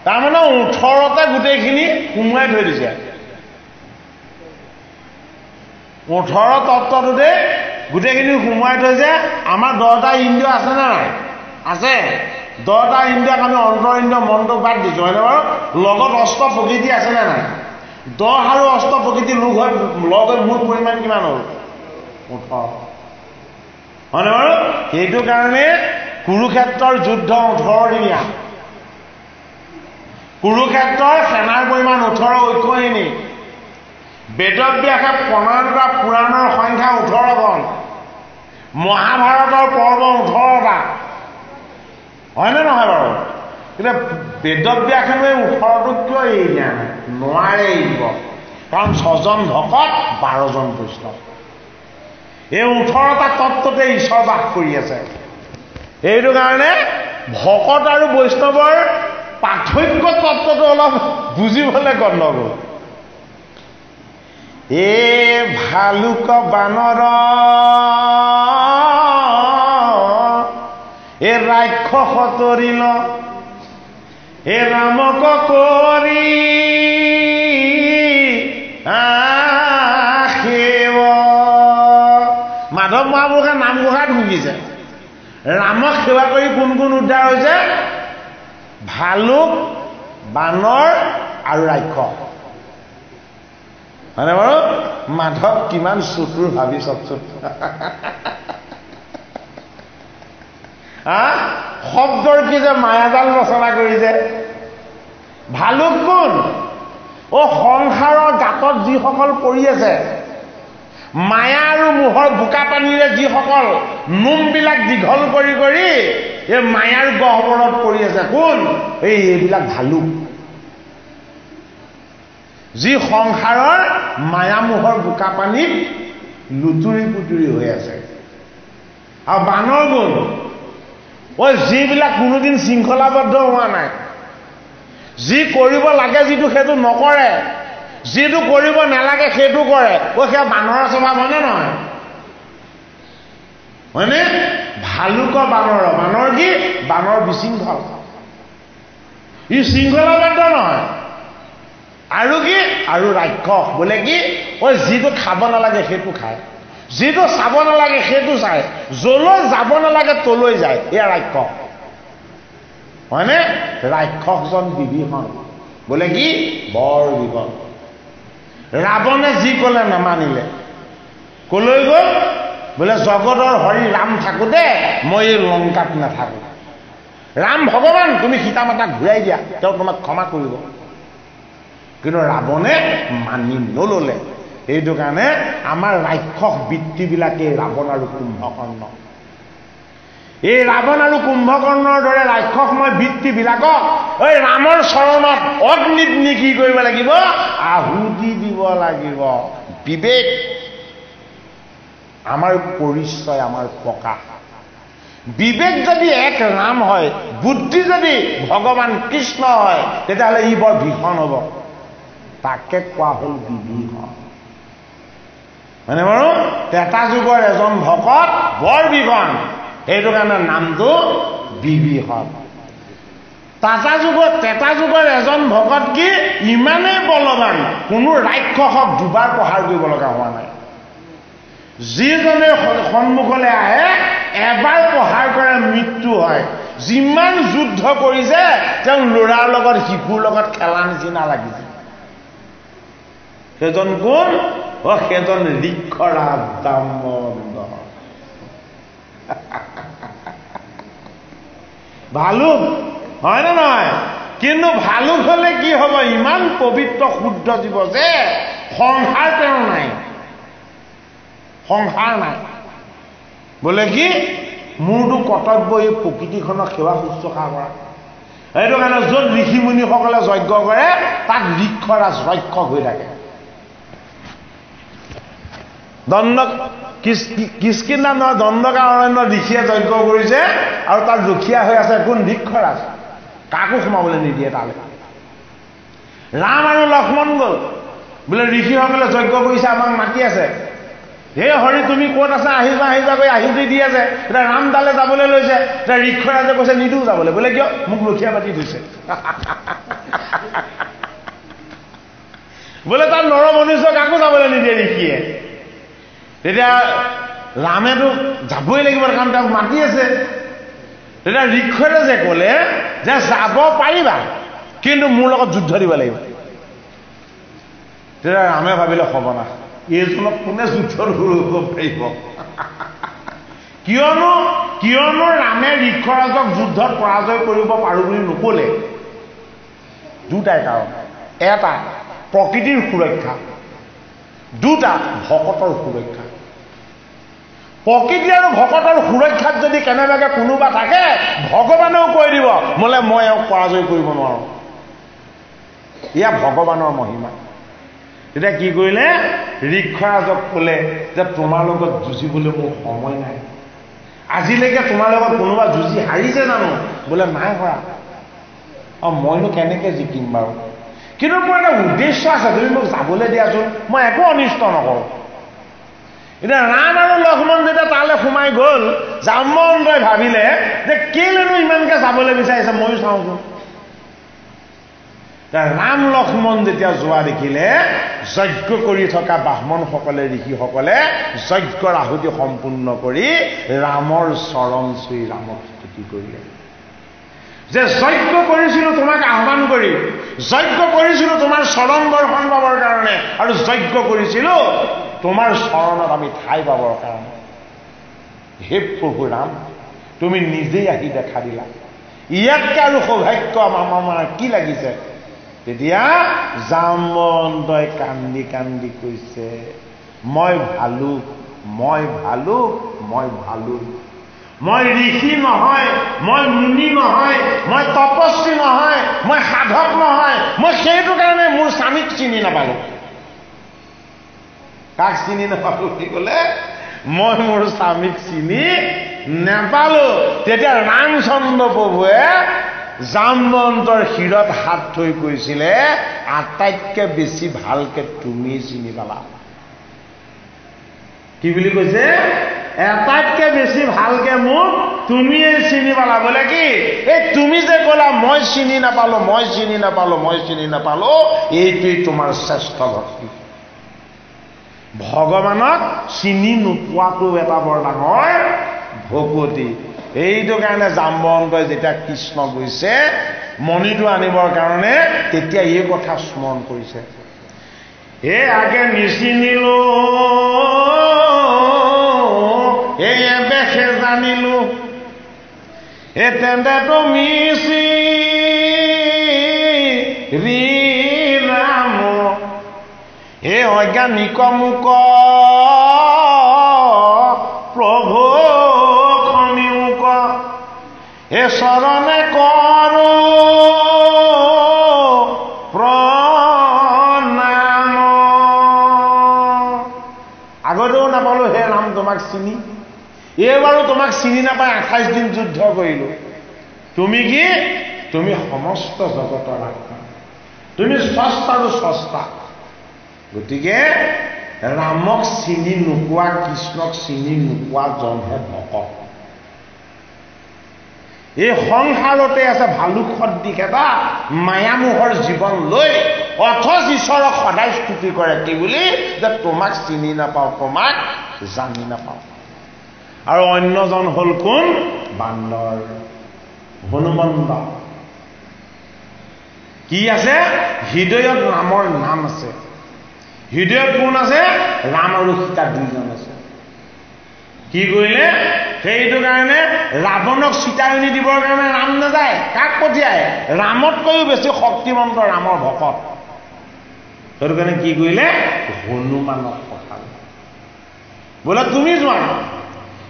তাৰমানে 18টা গোটেইখিনি সোমোৱাই থৈ দিছে 18 তত্ত্বটোতে গোটেইখিনি সোমোৱাই থৈছে আমাৰ 10টা ইন্দ্ৰিয় আছে নে নাই আছে 10টা ইন্দ্ৰিয়ক আমি অন্তৰ ইন্দ্ৰিয় মনটো বাদ দিছোঁ হয়নে বাৰু লগত অষ্ট প্ৰকৃতি আছে নে নাই 10 আৰু অষ্ট প্ৰকৃতি লগ হৈ মুঠ পৰিমাণ কিমান হ'ল 18 হয়নে বাৰু সেইটো কাৰণে কুৰুক্ষেত্ৰৰ যুদ্ধ 18 দিনীয়া কুৰুক্ষেত্ৰৰ সেনাৰ পৰিমাণ 18 ঐক্যহীনী বেদব্যাসে প্ৰণয়ন পুৰাণৰ সংখ্যা 18খন মহাভাৰতৰ পৰ্ব 18টা হয়নে নহয় বাৰু কিন্তু বেদব্যাসে 18টো কিয় এৰি দিয়া নাই নোৱাৰে এৰিব কাৰণ 6 জন ভকত 12 জন বৈষ্ণৱ এই 18টা তত্ত্বতে ঈশ্বৰ বাস কৰি আছে এইটো কাৰণে ভকত আৰু বৈষ্ণৱৰ পাৰ্থক্য তত্ত্বটো অলপ বুজিবলৈ গণ্ডগোল ভালুক বানৰ ৰাক্ষস তৰিল ৰামক কৰি সেৱ মহাপুৰুষে নামঘোষাত ভুগিছে ৰামক সেৱা কৰি কোন কোন উদ্ধাৰ হৈছে ভালুক বানৰ আৰু ৰাক্ষস হয়নে বাৰু মাধৱ কিমান চতুৰ ভাবি চাওকচোন শব্দৰ কি যে মায়াজাল ৰচনা কৰিছে ভালুক কোন সংসাৰৰ গাঁতত যিসকল পৰি আছে মায়া আৰু মোহৰ বোকা পানীৰে যিসকল নোমবিলাক দীঘল কৰি কৰি এই মায়াৰ গহ্বৰত পৰি আছে কোন এইবিলাক ভালুক যি সংসাৰৰ মায়া মোহৰ বোকা পানীত লুতুৰি পুতুৰি হৈ আছে আৰু বানৰ গুণ যিবিলাক কোনোদিন শৃংখলাবদ্ধ হোৱা নাই যি কৰিব লাগে যিটো সেইটো নকৰে যিটো কৰিব নালাগে সেইটো কৰে সেয়া বানৰৰ স্বভাৱ হয়নে নহয় হয়নে ভালুকৰ বানৰ কি বানৰ বিশৃংখল ই শৃংখলাবদ্ধ নহয় আৰু কি আৰু ৰাক্ষস বোলে কি যিটো খাব নালাগে সেইটো খায় যিটো চাব নালাগে সেইটো চায় যলৈ যাব নালাগে তলৈ যায় এয়া ৰাক্ষস হয়নে ৰাক্ষসজন বিভীষণ বোলে কি বৰ বিপদ ৰাৱণে যি ক'লে নামানিলে কলৈ গ'ল বোলে জগতৰ হৰি ৰাম থাকোঁতে মই এই লংকাত নাথাকোঁ ৰাম ভগৱান তুমি সীতা মাতাক ঘূৰাই দিয়া তেওঁ তোমাক ক্ষমা কৰিব কিন্তু ৰাৱণে মানি নললে এইটো কাৰণে আমাৰ ৰাক্ষস বৃত্তিবিলাকে ৰাৱণ আৰু কুম্ভকৰ্ণ এই ৰাৱণ আৰু কুম্ভকৰ্ণৰ দৰে ৰাক্ষসময় বৃত্তিবিলাকক এই ৰামৰ চৰণত অগ্নিত কি কৰিব লাগিব আহুতি দিব লাগিব বিবেক আমাৰ পৰিচয় আমাৰ প্ৰকাশ বিবেক যদি এক ৰাম হয় বুদ্ধি যদি ভগৱান কৃষ্ণ হয় তেতিয়াহ'লে ই বৰ ভীষণ হ'ব তাকে কোৱা হ'ল বিভীষণ মানে বাৰু তেতা যুগৰ এজন ভকত বৰ ভীষণ সেইটো কাৰণে নামটো বিভীষণ তেতা যুগৰ এজন ভকত কি ইমানেই বলৱান কোনো ৰাক্ষসক দুবাৰ প্ৰহাৰ কৰিব লগা হোৱা নাই যিজনে সন্মুখলৈ আহে এবাৰ প্ৰহাৰ কৰে মৃত্যু হয় যিমান যুদ্ধ কৰিছে তেওঁ ল'ৰাৰ লগত শিশুৰ লগত খেলা নিচিনা লাগিছে সেইজন কোন সেইজন ঋক্ষৰাজ দামোদৰ ভালুক হয় নে নহয় কিন্তু ভালুক হলে কি হ'ব ইমান পবিত্ৰ শুদ্ধ জীৱ যে সংসাৰ তেওঁ নাই সংসাৰ নাই বোলে কি মোৰতো কৰ্তব্য এই প্ৰকৃতিখনক সেৱা শুশ্ৰূষা কৰা সেইটো কাৰণে য'ত ঋষি মুনিসকলে যজ্ঞ কৰে তাত ঋক্ষৰাজ ৰক্ষক হৈ থাকে কিষ্কিন্ধা নহয় দণ্ডকা অৰণ্য ঋষিয়ে যজ্ঞ কৰিছে আৰু তাত ৰখীয়া হৈ আছে কোন ঋক্ষৰাজ কাকো সোমাবলৈ নিদিয়ে তালৈ ৰাম আৰু লক্ষ্মণ গ'ল বোলে ঋষিসকলে যজ্ঞ কৰিছে আমাক মাতি আছে হে হৰি তুমি ক'ত আছা আহিবা কৈ আহুতি দি আছে এতিয়া ৰামদালে যাবলৈ লৈছে এতিয়া ঋক্ষৰাজে কৈছে নিদিওঁ যাবলৈ বোলে কিয় মোক ৰখীয়া মাতি থৈছে বোলে তাত নৰ মনুষ্য কাকো যাবলৈ নিদিয়ে ঋষিয়ে তেতিয়া ৰামেতো যাবই লাগিব কাৰণ তেওঁক মাতি আছে তেতিয়া ঋক্ষৰাজে ক'লে যে যাব পাৰিবা কিন্তু মোৰ লগত যুদ্ধ দিব লাগিব তেতিয়া ৰামে ভাবিলে হ'ব না এইজনক কোনে যুদ্ধত কৰিব পাৰিব কিয়নো ৰামে ঋক্ষৰাজক যুদ্ধত পৰাজয় কৰিব পাৰোঁ বুলি নক'লে দুটাই কাৰণ এটা প্ৰকৃতিৰ সুৰক্ষা দুটা ভকতৰ সুৰক্ষা প্ৰকৃতি আৰু ভকতৰ সুৰক্ষাত যদি কেনেবাকে কোনোবা থাকে ভগৱানেও কৈ দিব বোলে মই এওঁক পৰাজয় কৰিব নোৱাৰোঁ এয়া ভগৱানৰ মহিমা তেতিয়া কি কৰিলে ঋক্ষৰাজক ক'লে যে তোমাৰ লগত যুঁজিবলৈ মোৰ সময় নাই আজিলৈকে তোমাৰ লগত কোনোবা যুঁজি হাৰিছে জানো বোলে নাই হোৱা মইনো কেনেকৈ জিকিম বাৰু কিন্তু মোৰ এটা উদ্দেশ্য আছে তুমি মোক যাবলৈ দিয়াচোন মই একো অনিষ্ট নকৰোঁ এতিয়া ৰাম আৰু লক্ষ্মণ যেতিয়া তালৈ সোমাই গ'ল জাম্বৱন্তই ভাবিলে যে কেলেনো ইমানকৈ যাবলৈ বিচাৰিছে ময়ো চাওঁচোন ৰাম লক্ষ্মণ যেতিয়া যোৱা দেখিলে যজ্ঞ কৰি থকা ব্ৰাহ্মণসকলে ঋষিসকলে যজ্ঞৰ আহুতি সম্পূৰ্ণ কৰি ৰামৰ চৰণ চুই ৰামক স্তুতি কৰিলে যে যজ্ঞ কৰিছিলোঁ তোমাক আহ্বান কৰি, যজ্ঞ কৰিছিলোঁ তোমাৰ চৰণ দৰ্শন পাবৰ কাৰণে, আৰু যজ্ঞ কৰিছিলোঁ তোমাৰ চৰণত আমি ঠাই পাবৰ কাৰণে। হে প্ৰভু ৰাম, তুমি নিজেই আহি দেখা দিলা, ইয়াতকৈ আৰু সৌভাগ্য আমাৰ কি লাগিছে? তেতিয়া জামৱন্তই কান্দি কান্দি কৈছে, মই ভালুক, মই ভালুক, মই ভালুক, মই ঋষি নহয়, মই মুনি নহয়, মই তপস্বী নহয়, মই সাধক নহয়, মই সেইটো কাৰণে মোৰ স্বামীক চিনি নাপালো। কাক চিনি নাপালো বুলি ক'লে? মই মোৰ স্বামীক চিনি নাপালো। তেতিয়া ৰামচন্দ্ৰ প্ৰভুৱে জামৱন্তৰ শিৰত হাত থৈ কৈছিলে, আটাইতকৈ বেছি ভালকে তুমি চিনি পালা। কি বুলি কৈছে? আটাইতকৈ বেছি ভালকে মোক তুমিয়ে চিনি পালা। বোলে কি? এই তুমি যে ক'লা মই চিনি নাপালো, মই চিনি নাপালো, মই চিনি নাপালো, এইটোৱেই তোমাৰ শ্ৰেষ্ঠ ভক্তি। ভগৱানক চিনি নোপোৱাটো এটা বৰ ডাঙৰ ভকতি। এইটো কাৰণে জাম্বৱন্তই যেতিয়া কৃষ্ণ গৈছে মণিটো আনিবৰ কাৰণে, তেতিয়া এই কথা স্মৰণ কৰিছে, হে আগে নিচিনিলো, এই এবেশে জানিলো, এ তেন্তে তুমি শ্ৰী ৰাম, হে অজ্ঞানিক মুক প্ৰভু খনিমুক, হে চৰণে কৰো প্ৰণাম। আগতেও নাপালো হে ৰাম তোমাক চিনি, এইবাৰো তোমাক চিনি নাপাই 28 দিন যুদ্ধ কৰিলো। তুমি কি? তুমি সমস্ত জগতৰ আত্মা, তুমি স্ৰষ্টাৰো স্ৰষ্টা। গতিকে ৰামক চিনি নোপোৱা, কৃষ্ণক চিনি নোপোৱা জনহে ভকত। এই সংসাৰতে আছে ভালুক সদৃশ এটা মায়ামোহৰ জীৱন লৈ অথচ ঈশ্বৰক সদায় স্তুতি কৰে। কি বুলি? যে তোমাক চিনি নাপাওঁ, তোমাক জানি নাপাওঁ। আৰু অন্যজন হ'ল কোন? বান্দৰ, হনুমন্ত। কি আছে? হৃদয়ত ৰামৰ নাম আছে। হৃদয়ত কোন আছে? ৰাম আৰু সীতা দুইজন আছে। কি কৰিলে? সেইটো কাৰণে ৰাৱণক চিতাৰণি দিবৰ কাৰণে ৰাম নাযায়, কাক পঠিয়ায়? ৰামতকৈও বেছি শক্তিমন্ত ৰামৰ ভকত। সেইটো কাৰণে কি কৰিলে? হনুমানক পঠালে, বোলে তুমি যোৱা।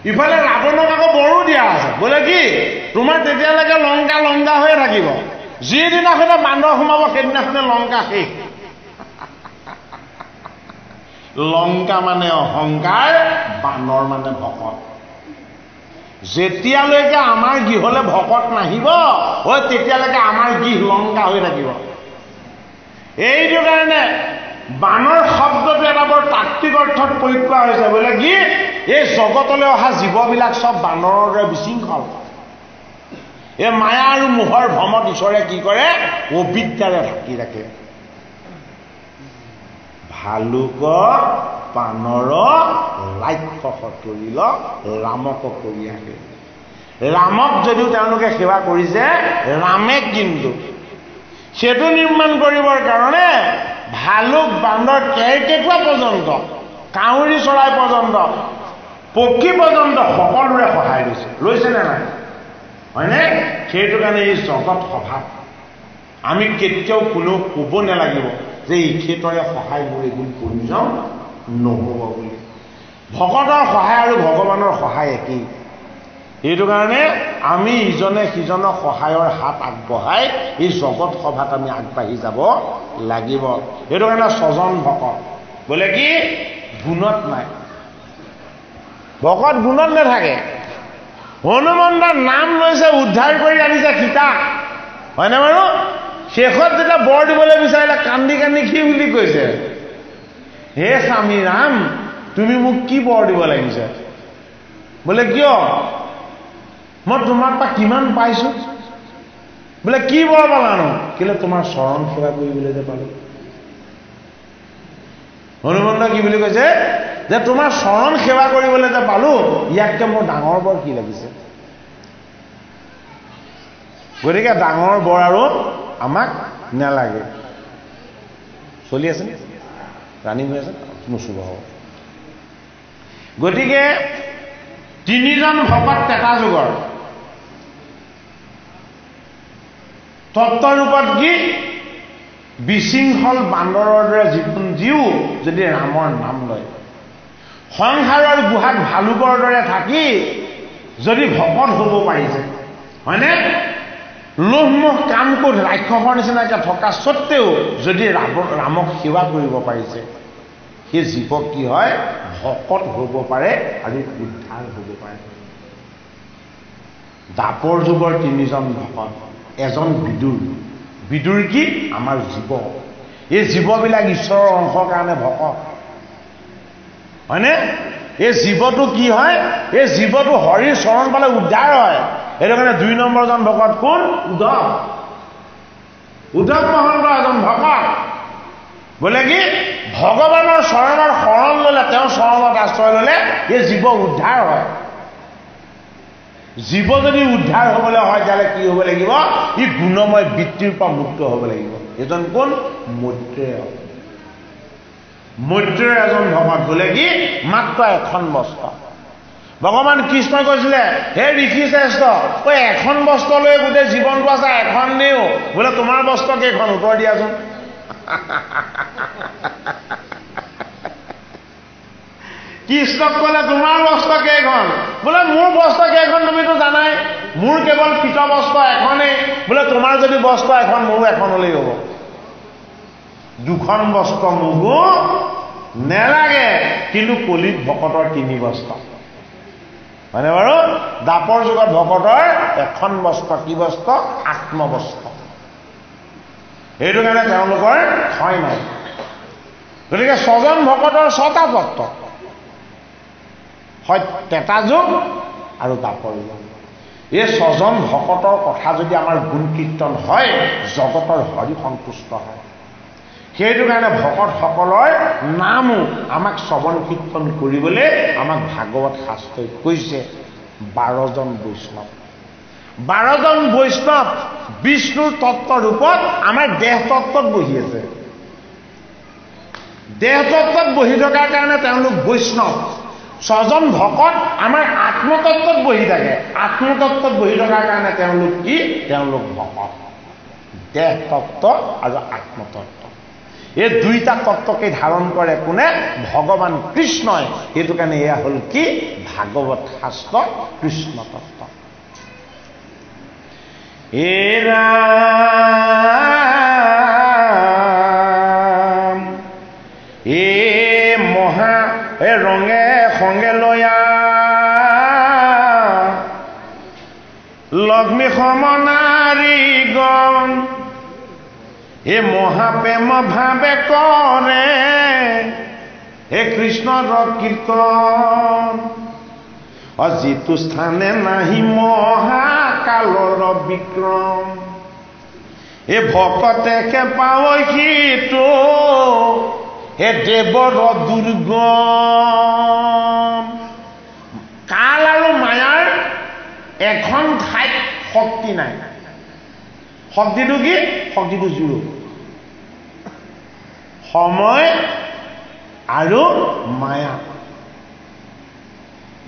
ইফালে ৰাৱণক আকৌ বৰো দিয়া আছে, বোলে কি? তোমাৰ তেতিয়ালৈকে লংকা লংকা হৈ থাকিব, যিদিনাখনে বান্দৰ সোমাব সেইদিনাখনে লংকা শেষ। লংকা মানে অহংকাৰ, বান্দৰ মানে ভকত। যেতিয়ালৈকে আমাৰ গৃহলৈ ভকত নাহিব, তেতিয়ালৈকে আমাৰ গৃহ লংকা হৈ থাকিব। এইটো কাৰণে বানৰ শব্দটো এটা বৰ তাত্ত্বিক অৰ্থত প্ৰয়োগ কৰা হৈছে। বোলে কি? এই জগতলৈ অহা জীৱবিলাক চব বান্দৰৰ দৰে বিশৃংখল। এই মায়া আৰু মোহৰ ভ্ৰমত ঈশ্বৰে কি কৰে? অবিদ্যাৰে ঢাকি ৰাখে। ভালুক বানৰ ৰাক্ষস তৰিল, ৰামক কৰি আহে। ৰামক যদিও তেওঁলোকে সেৱা কৰিছে, ৰামে কিন্তু সেইটো নিৰ্মাণ কৰিবৰ কাৰণে ভালুক, বান্দৰ, কেৰ্কেটুৱা পৰ্যন্ত, কাউৰী চৰাই পৰ্যন্ত, পক্ষী পৰ্যন্ত সকলোৰে সহায় লৈছে। লৈছে নে নাই? হয়নে? সেইটো কাৰণে এই জগত সভাত আমি কেতিয়াও কোনেও ক'ব নালাগিব যে ইখেতৰে সহায় মোৰ এগুণ প্ৰয়োজন নহ'ব বুলি। ভকতৰ সহায় আৰু ভগৱানৰ সহায় একেই। সেইটো কাৰণে আমি ইজনে সিজনক সহায়ৰ হাত আগবঢ়াই এই জগত সভাত আমি আগবাঢ়ি যাব লাগিব। সেইটো কাৰণে ছজন ভকত। বোলে কি? গুণত নাই, ভকত গুণত নাথাকে। হনুমন্তৰ নাম লৈছে, উদ্ধাৰ কৰি আনিছে সীতাক, হয়নে বাৰু? শেষত যেতিয়া বৰ দিবলৈ বিচাৰিলে কান্দি কান্দি কি বুলি কৈছে? হে স্বামী ৰাম, তুমি মোক কি বৰ দিব লাগিছে? বোলে কিয়? মই তোমাৰ পৰা কিমান পাইছো? বোলে কি বৰ পালানো? কেলে তোমাৰ চৰণ সেৱা কৰিবলৈ যে পালো। হনুমন্ত কি বুলি কৈছে যে তোমাৰ চৰণ সেৱা কৰিবলৈ যে পালো, ইয়াতকে মোৰ ডাঙৰ বৰ কি লাগিছে। গতিকে ডাঙৰ বৰ আৰু আমাক নালাগে। চলি আছে নে? ৰানিং হৈ আছে? নুচুব হ'ব। গতিকে তিনিজন ভকত ত্ৰেতা যুগৰ তত্ত্বৰূপত কি বিশৃংখল বান্দৰৰ দৰে যিকোন জীও যদি ৰামৰ নাম লয়, সংসাৰৰ গুহাত ভালুকৰ দৰে থাকি যদি ভকত হ'ব পাৰিছে, হয়নে? লোভমোহ কাম কৰি ৰাক্ষসৰ নিচিনাকে থকা স্বত্তেও যদি ৰামক সেৱা কৰিব পাৰিছে, সেই জীৱক কি হয়? ভকত হ'ব পাৰে আৰু উদ্ধাৰ হ'ব পাৰে। দাপৰ যুগৰ তিনিজন ভকত, এজন বিদুৰ। বিদুৰ কি? আমাৰ জীৱ। এই জীৱবিলাক ঈশ্বৰৰ অংশৰ কাৰণে ভকত, হয়নে? এই জীৱটো কি হয়? এই জীৱটো হৰিৰ চৰণ পালে উদ্ধাৰ হয়। সেইটো কাৰণে ২ নম্বৰজন ভকত কোন? উদ্ধৱ। উদ্ধৱ মহন্ত এজন ভকত। বোলে কি? ভগৱানৰ চৰণৰ শৰণ ল'লে, তেওঁৰ চৰণত আশ্ৰয় ল'লে এই জীৱ উদ্ধাৰ হয়। জীৱ যদি উদ্ধাৰ হ'বলৈ হয় তেতিয়াহ'লে কি হ'ব লাগিব? ই গুণময় বৃত্তিৰ পৰা মুক্ত হ'ব লাগিব। এজন কোন? মৈত্ৰেয়। মৈত্ৰেয় এজন ভকত। বোলে কি? মাত্ৰ এখন বস্ত্ৰ। ভগৱান কৃষ্ণই কৈছিলে, হে ঋষি শ্ৰেষ্ঠ, এখন বস্ত্ৰ লৈ গোটেই জীৱনটো আছে, এখন নিও। বোলে তোমাৰ বস্ত্ৰ কেইখন? উত্তৰ দিয়াচোন। কৃষ্ণক ক'লে তোমাৰ বস্ত্ৰ কেইখন? বোলে মোৰ বস্ত্ৰ কেইখন তুমিতো জানাই, মোৰ কেৱল পিত বস্ত্ৰ এখনেই। বোলে তোমাৰ যদি বস্ত্ৰ এখন, মোৰো এখন হ'লেই হ'ব। 2খন বস্ত্ৰ মোকো নেলাগে, কিন্তু কলিত ভকতৰ 3 বস্ত্ৰ, হয়নে বাৰু? দাপৰ যুগত ভকতৰ এখন বস্ত্ৰ। কি বস্ত্ৰ? আত্মবস্ত্ৰ। সেইটো কাৰণে তেওঁলোকৰ ক্ষয় নাই। গতিকে 6জন ভকতৰ 6টা তত্ত্ব, হয় ত্ৰেতা যুগ আৰু দাপৰ যুগ। এই 6জন ভকতৰ কথা যদি আমাৰ গুণ কীৰ্তন হয়, জগতৰ হৰি সন্তুষ্ট হয়। সেইটো কাৰণে ভকতসকলৰ নামো আমাক শ্ৰৱণ কীৰ্তন কৰিবলৈ আমাক ভাগৱত শাস্ত্ৰই কৈছে। 12জন বৈষ্ণৱ। 12জন বৈষ্ণৱ বিষ্ণুৰ তত্ত্ব ৰূপত আমাৰ দেহ তত্ত্বত বহি আছে। দেহ তত্ত্বত বহি থকাৰ কাৰণে তেওঁলোক বৈষ্ণৱ। 6জন ভকত আমাৰ আত্মতত্ত্বত বহি থাকে। আত্মতত্ত্বত বহি থকাৰ কাৰণে তেওঁলোক কি? তেওঁলোক ভকত। দেহ তত্ত্ব আৰু আত্মতত্ত্ব, এই 2টা তত্ত্বকে ধাৰণ কৰে কোনে? ভগৱান কৃষ্ণই। সেইটো কাৰণে এয়া হ'ল কি? ভাগৱত শাস্ত্ৰ কৃষ্ণ তত্ত্ব। এ ৰাম এ মহা এ ৰঙে সংগে লয়া লক্ষ্মী সমনাৰী গণ, এ মহাপ্ৰেম ভাৱে কৰে হে কৃষ্ণৰ কীৰ্তন। যিটো স্থানে নাহি মহাকালৰ বিক্ৰম, এ ভকতেকে পাৱই সিটো হে দেৱৰ দুৰ্গম। কাল আৰু মায়াৰ এখন ঠাইত শক্তি নাই। শক্তিটো কি? শক্তিটো জিৰ'। সময় আৰু মায়া,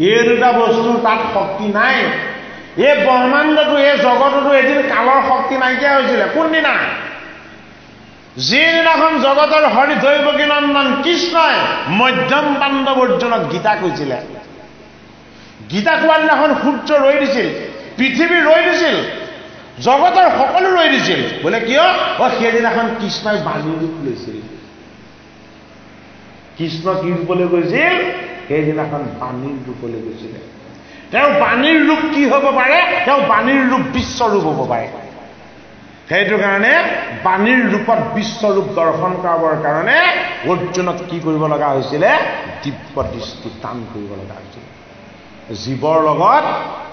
এই 2টা বস্তুৰ তাত শক্তি নাই। এই ব্ৰহ্মাণ্ডটো, এই জগততো এদিন কালৰ শক্তি নাইকিয়া হৈছিলে। কোনদিনা? যিদিনাখন জগতৰ হৰি দৈৱকী নন্দন কৃষ্ণই মধ্যম পাণ্ডৱ অৰ্জুনক গীতা কৈছিলে। গীতা কোৱা দিনাখন সূৰ্য ৰৈ দিছিল, পৃথিৱী ৰৈ দিছিল, জগতৰ সকলো ৰৈ দিছিল। বোলে কিয়? সেইদিনাখন কৃষ্ণই বাণী ৰূপ লৈছিল। কৃষ্ণ কি ৰূপলৈ গৈছিল? সেইদিনাখন বাণীৰ ৰূপলৈ গৈছিলে। তেওঁ বাণীৰ ৰূপ কি হ'ব পাৰে? তেওঁ বাণীৰ ৰূপ বিশ্বৰূপ হ'ব পাৰে। সেইটো কাৰণে বাণীৰ ৰূপত বিশ্বৰূপ দৰ্শন কৰাবৰ কাৰণে অৰ্জুনক কি কৰিব লগা হৈছিলে? দিব্য দৃষ্টি দান কৰিব লগা হৈছিলে। জীৱৰ লগত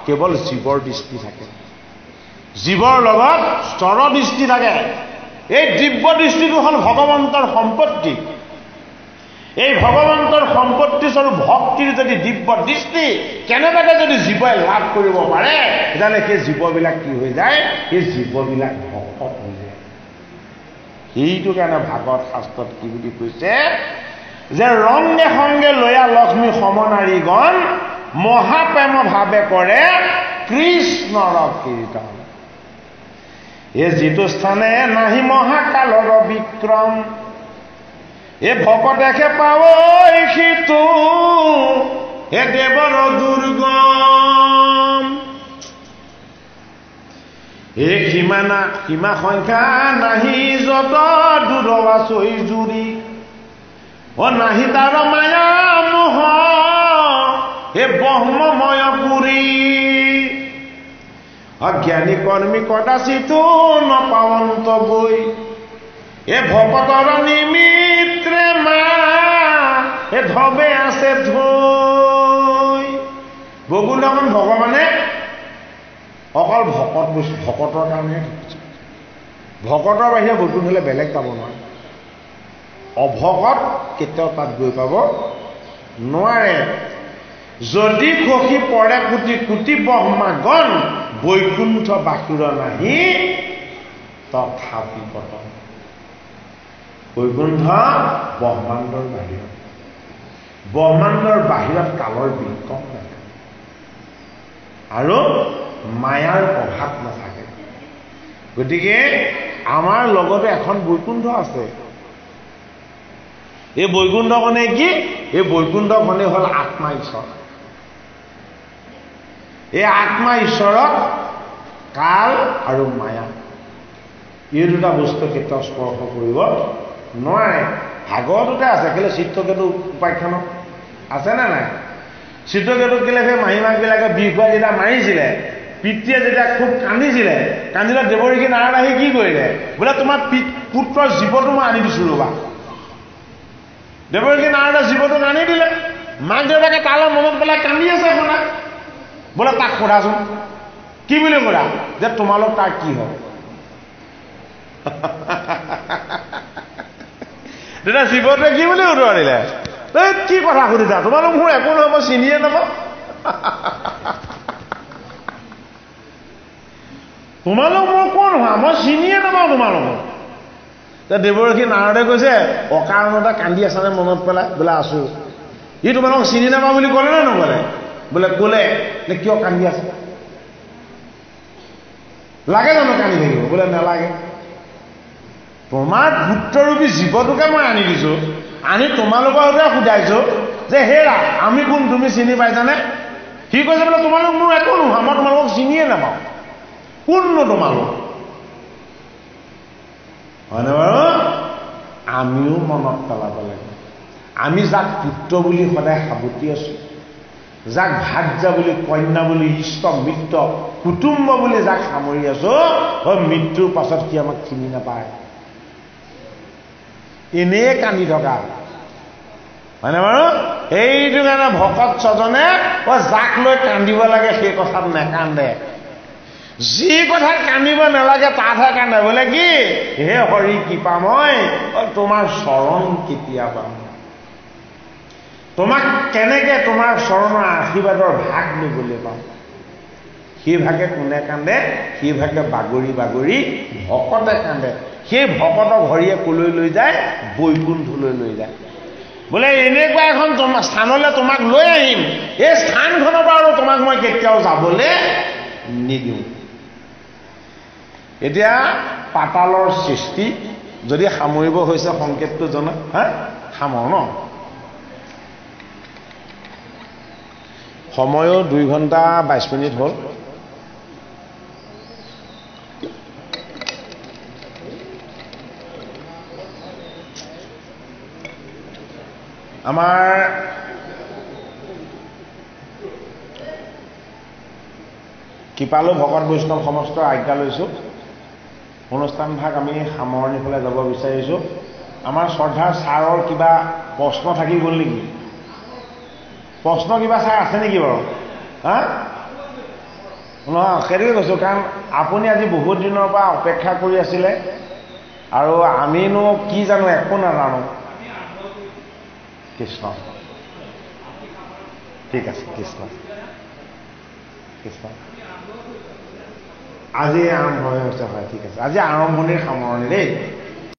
কেৱল জীৱৰ দৃষ্টি থাকে, জীৱৰ লগত স্তৰ দৃষ্টি থাকে। এই দিব্য দৃষ্টিটো হ'ল ভগৱন্তৰ সম্পত্তি। এই ভগৱন্তৰ সম্পত্তি স্বৰূপ ভক্তিৰ যদি দিব্য দৃষ্টি কেনেবাকৈ যদি জীৱই লাভ কৰিব পাৰে, তেতিয়াহ'লে সেই জীৱবিলাক কি হৈ যায়? সেই জীৱবিলাক ভকত হৈ যায়। সেইটো কাৰণে ভাগৱত শাস্ত্ৰত কি বুলি কৈছে যে ৰংগে সংগে লৈয়া লক্ষ্মী সমনাৰীগণ মহাপ্ৰেম ভাৱে কৰে কৃষ্ণৰ কীৰ্তন। এই যিটো স্থানে নাহি মহাকালৰ বিক্ৰম, এ ভকতেকে পাব সিটো হে দেৱৰ দুৰ্গম। এ সীমা সংখ্যা নাহি যত দূৰৱা চৈ জুৰি, ও নাহি তাৰ মায়া মোহ হে ব্ৰহ্মময় পুৰী। অজ্ঞানী কৰ্মী কদাচিতো নপাৱন্ত গৈ, এ ভকতৰ নিমিত্ৰে মা এ ধবে আছে ধৈ। বৈকুণ্ঠখন ভগৱানে অকল ভকতৰ কাৰণে, ভকতৰ বাহিৰে বৈকুণ্ঠলৈ বেলেগ পাব নোৱাৰে। অভকত কেতিয়াও তাত গৈ পাব নোৱাৰে। যদি খহি পৰে কোটি কোটি ব্ৰহ্মাগণ, বৈকুণ্ঠ বাসুৰ নাহি তথাপি পতন। বৈকুণ্ঠ ব্ৰহ্মাণ্ডৰ বাহিৰত, ব্ৰহ্মাণ্ডৰ বাহিৰত কালৰ বিক্ৰম থাকে আৰু মায়াৰ প্ৰভাৱ নাথাকে। গতিকে আমাৰ লগতে এখন বৈকুণ্ঠ আছে। এই বৈকুণ্ঠখনে কি? এই বৈকুণ্ঠখনে হ'ল আত্মা ঈশ্বৰ। এই আত্মা ঈশ্বৰক কাল আৰু মায়া এই দুটা বস্তু কেতিয়াও স্পৰ্শ কৰিব নোৱাৰে। ভাগৱততে আছে। কেলে চিত্ৰকেতু উপাখ্যানত আছে নে নাই? চিত্ৰকেতুক কেলে সেই মাহীমাকবিলাকে বিষ খুৱাই যেতিয়া মাৰিছিলে, পিতৃয়ে যেতিয়া খুব কান্দিছিলে, কান্দিলে দেৱৰ্ষি নাৰদ আহি কি কৰিলে? বোলে তোমাৰ পুত্ৰৰ জীৱটো মই আনি দিছোঁ ৰ'বা। দেৱৰ্ষি নাৰদৰ জীৱটো আনি দিলে। মাক দেউতাকে তালৈ মনত পেলাই কান্দি আছে শুনা। বোলে তাক সোধাচোন, কি বুলি সোধা যে তোমালোক তাৰ কি হয়? তেতিয়া জীৱটোৱে কি বুলি উত্তৰ দিলে? কি কথা সুধিছা? তোমালোক মোৰ একো নহয়, মই চিনিয়ে নাপাওঁ। তোমালোক মোৰ কোন হোৱা? মই চিনিয়ে নাপাওঁ তোমালোকক। দেৱৰ্ষি নাৰদে কৈছে, অকাৰণতে কান্দি আছানে মনত পেলাই? বোলে আছো। ই তোমালোকক চিনি নাপাওঁ বুলি ক'লে নে নক'লে? বোলে ক'লে। কিয় কান্দি আছে? লাগে জানো কান্দি থাকিব? বোলে নালাগে। তোমাৰ পুত্ৰৰূপী জীৱটোকে মই আনি দিছোঁ, আনি তোমালোকৰ সৈতে সোধাইছোঁ যে হেৰা আমি কোন, তুমি চিনি পাইছানে? সি কৈছে বোলে তোমালোক মোৰ একো নোহোৱা, মই তোমালোকক চিনিয়ে নাপাওঁ। কোননো তোমালোক? হয়নে বাৰু? আমিও মনত পেলাব লাগে। আমি যাক পুত্ৰ বুলি সদায় সাৱটি আছোঁ, যাক ভাৰ্যা বুলি, কন্যা বুলি, ইষ্ট মিত্ৰ কুটুম্ব বুলি যাক সামৰি আছো, মৃত্যুৰ পাছত সি আমাক চিনি নাপায়। এনেই কান্দি থকা। হয়নে বাৰু? এইটো কাৰণে ভকত ছজনে যাক লৈ কান্দিব লাগে সেই কথাত নেকান্দে। যি কথাত কান্দিব নালাগে তাতহে কান্দে। বোলে কি? হে হৰি কৃপাময়, তোমাৰ চৰণ কেতিয়া পাম? তোমাক কেনেকে তোমাৰ চৰণৰ আশীৰ্বাদৰ ভাগ নিবলৈ পাম? সেই ভাগে কোনে কান্দে? সেই ভাগে বাগৰি বাগৰি ভকতে কান্দে। সেই ভকতক হৰিয়ে কলৈ লৈ যায়? বৈকুণ্ঠলৈ লৈ যায়। বোলে এনেকুৱা এখন স্থানলৈ তোমাক লৈ আহিম, এই স্থানখনৰ পৰা আৰু তোমাক মই কেতিয়াও যাবলৈ নিদিওঁ। এতিয়া পাতালৰ সৃষ্টি যদি সামৰিব হৈছে সংকেতটো জনা, সামৰ ন? সময়ো 2 ঘণ্টা 22 মিনিট হ'ল। আমাৰ কৃপালু ভকত বৈষ্ণৱ সমস্ত আজ্ঞা লৈছোঁ। অনুষ্ঠান ভাগ আমি সামৰণি ফালে যাব বিচাৰিছোঁ। আমাৰ শ্ৰদ্ধাৰ ছাৰৰ কিবা প্ৰশ্ন থাকি গ'ল নেকি? প্ৰশ্ন কিবা ছাৰ আছে নেকি বাৰু? নহয়, সেইটোকে কৈছোঁ। কাৰণ আপুনি আজি বহুত দিনৰ পৰা অপেক্ষা কৰি আছিলে। আৰু আমিনো কি জানো, একো নাজানো। কৃষ্ণ, ঠিক আছে, কৃষ্ণ কৃষ্ণ। আজি আৰম্ভ হৈছে, হয়, ঠিক আছে। আজি আৰম্ভণিৰ সামৰণি দেই।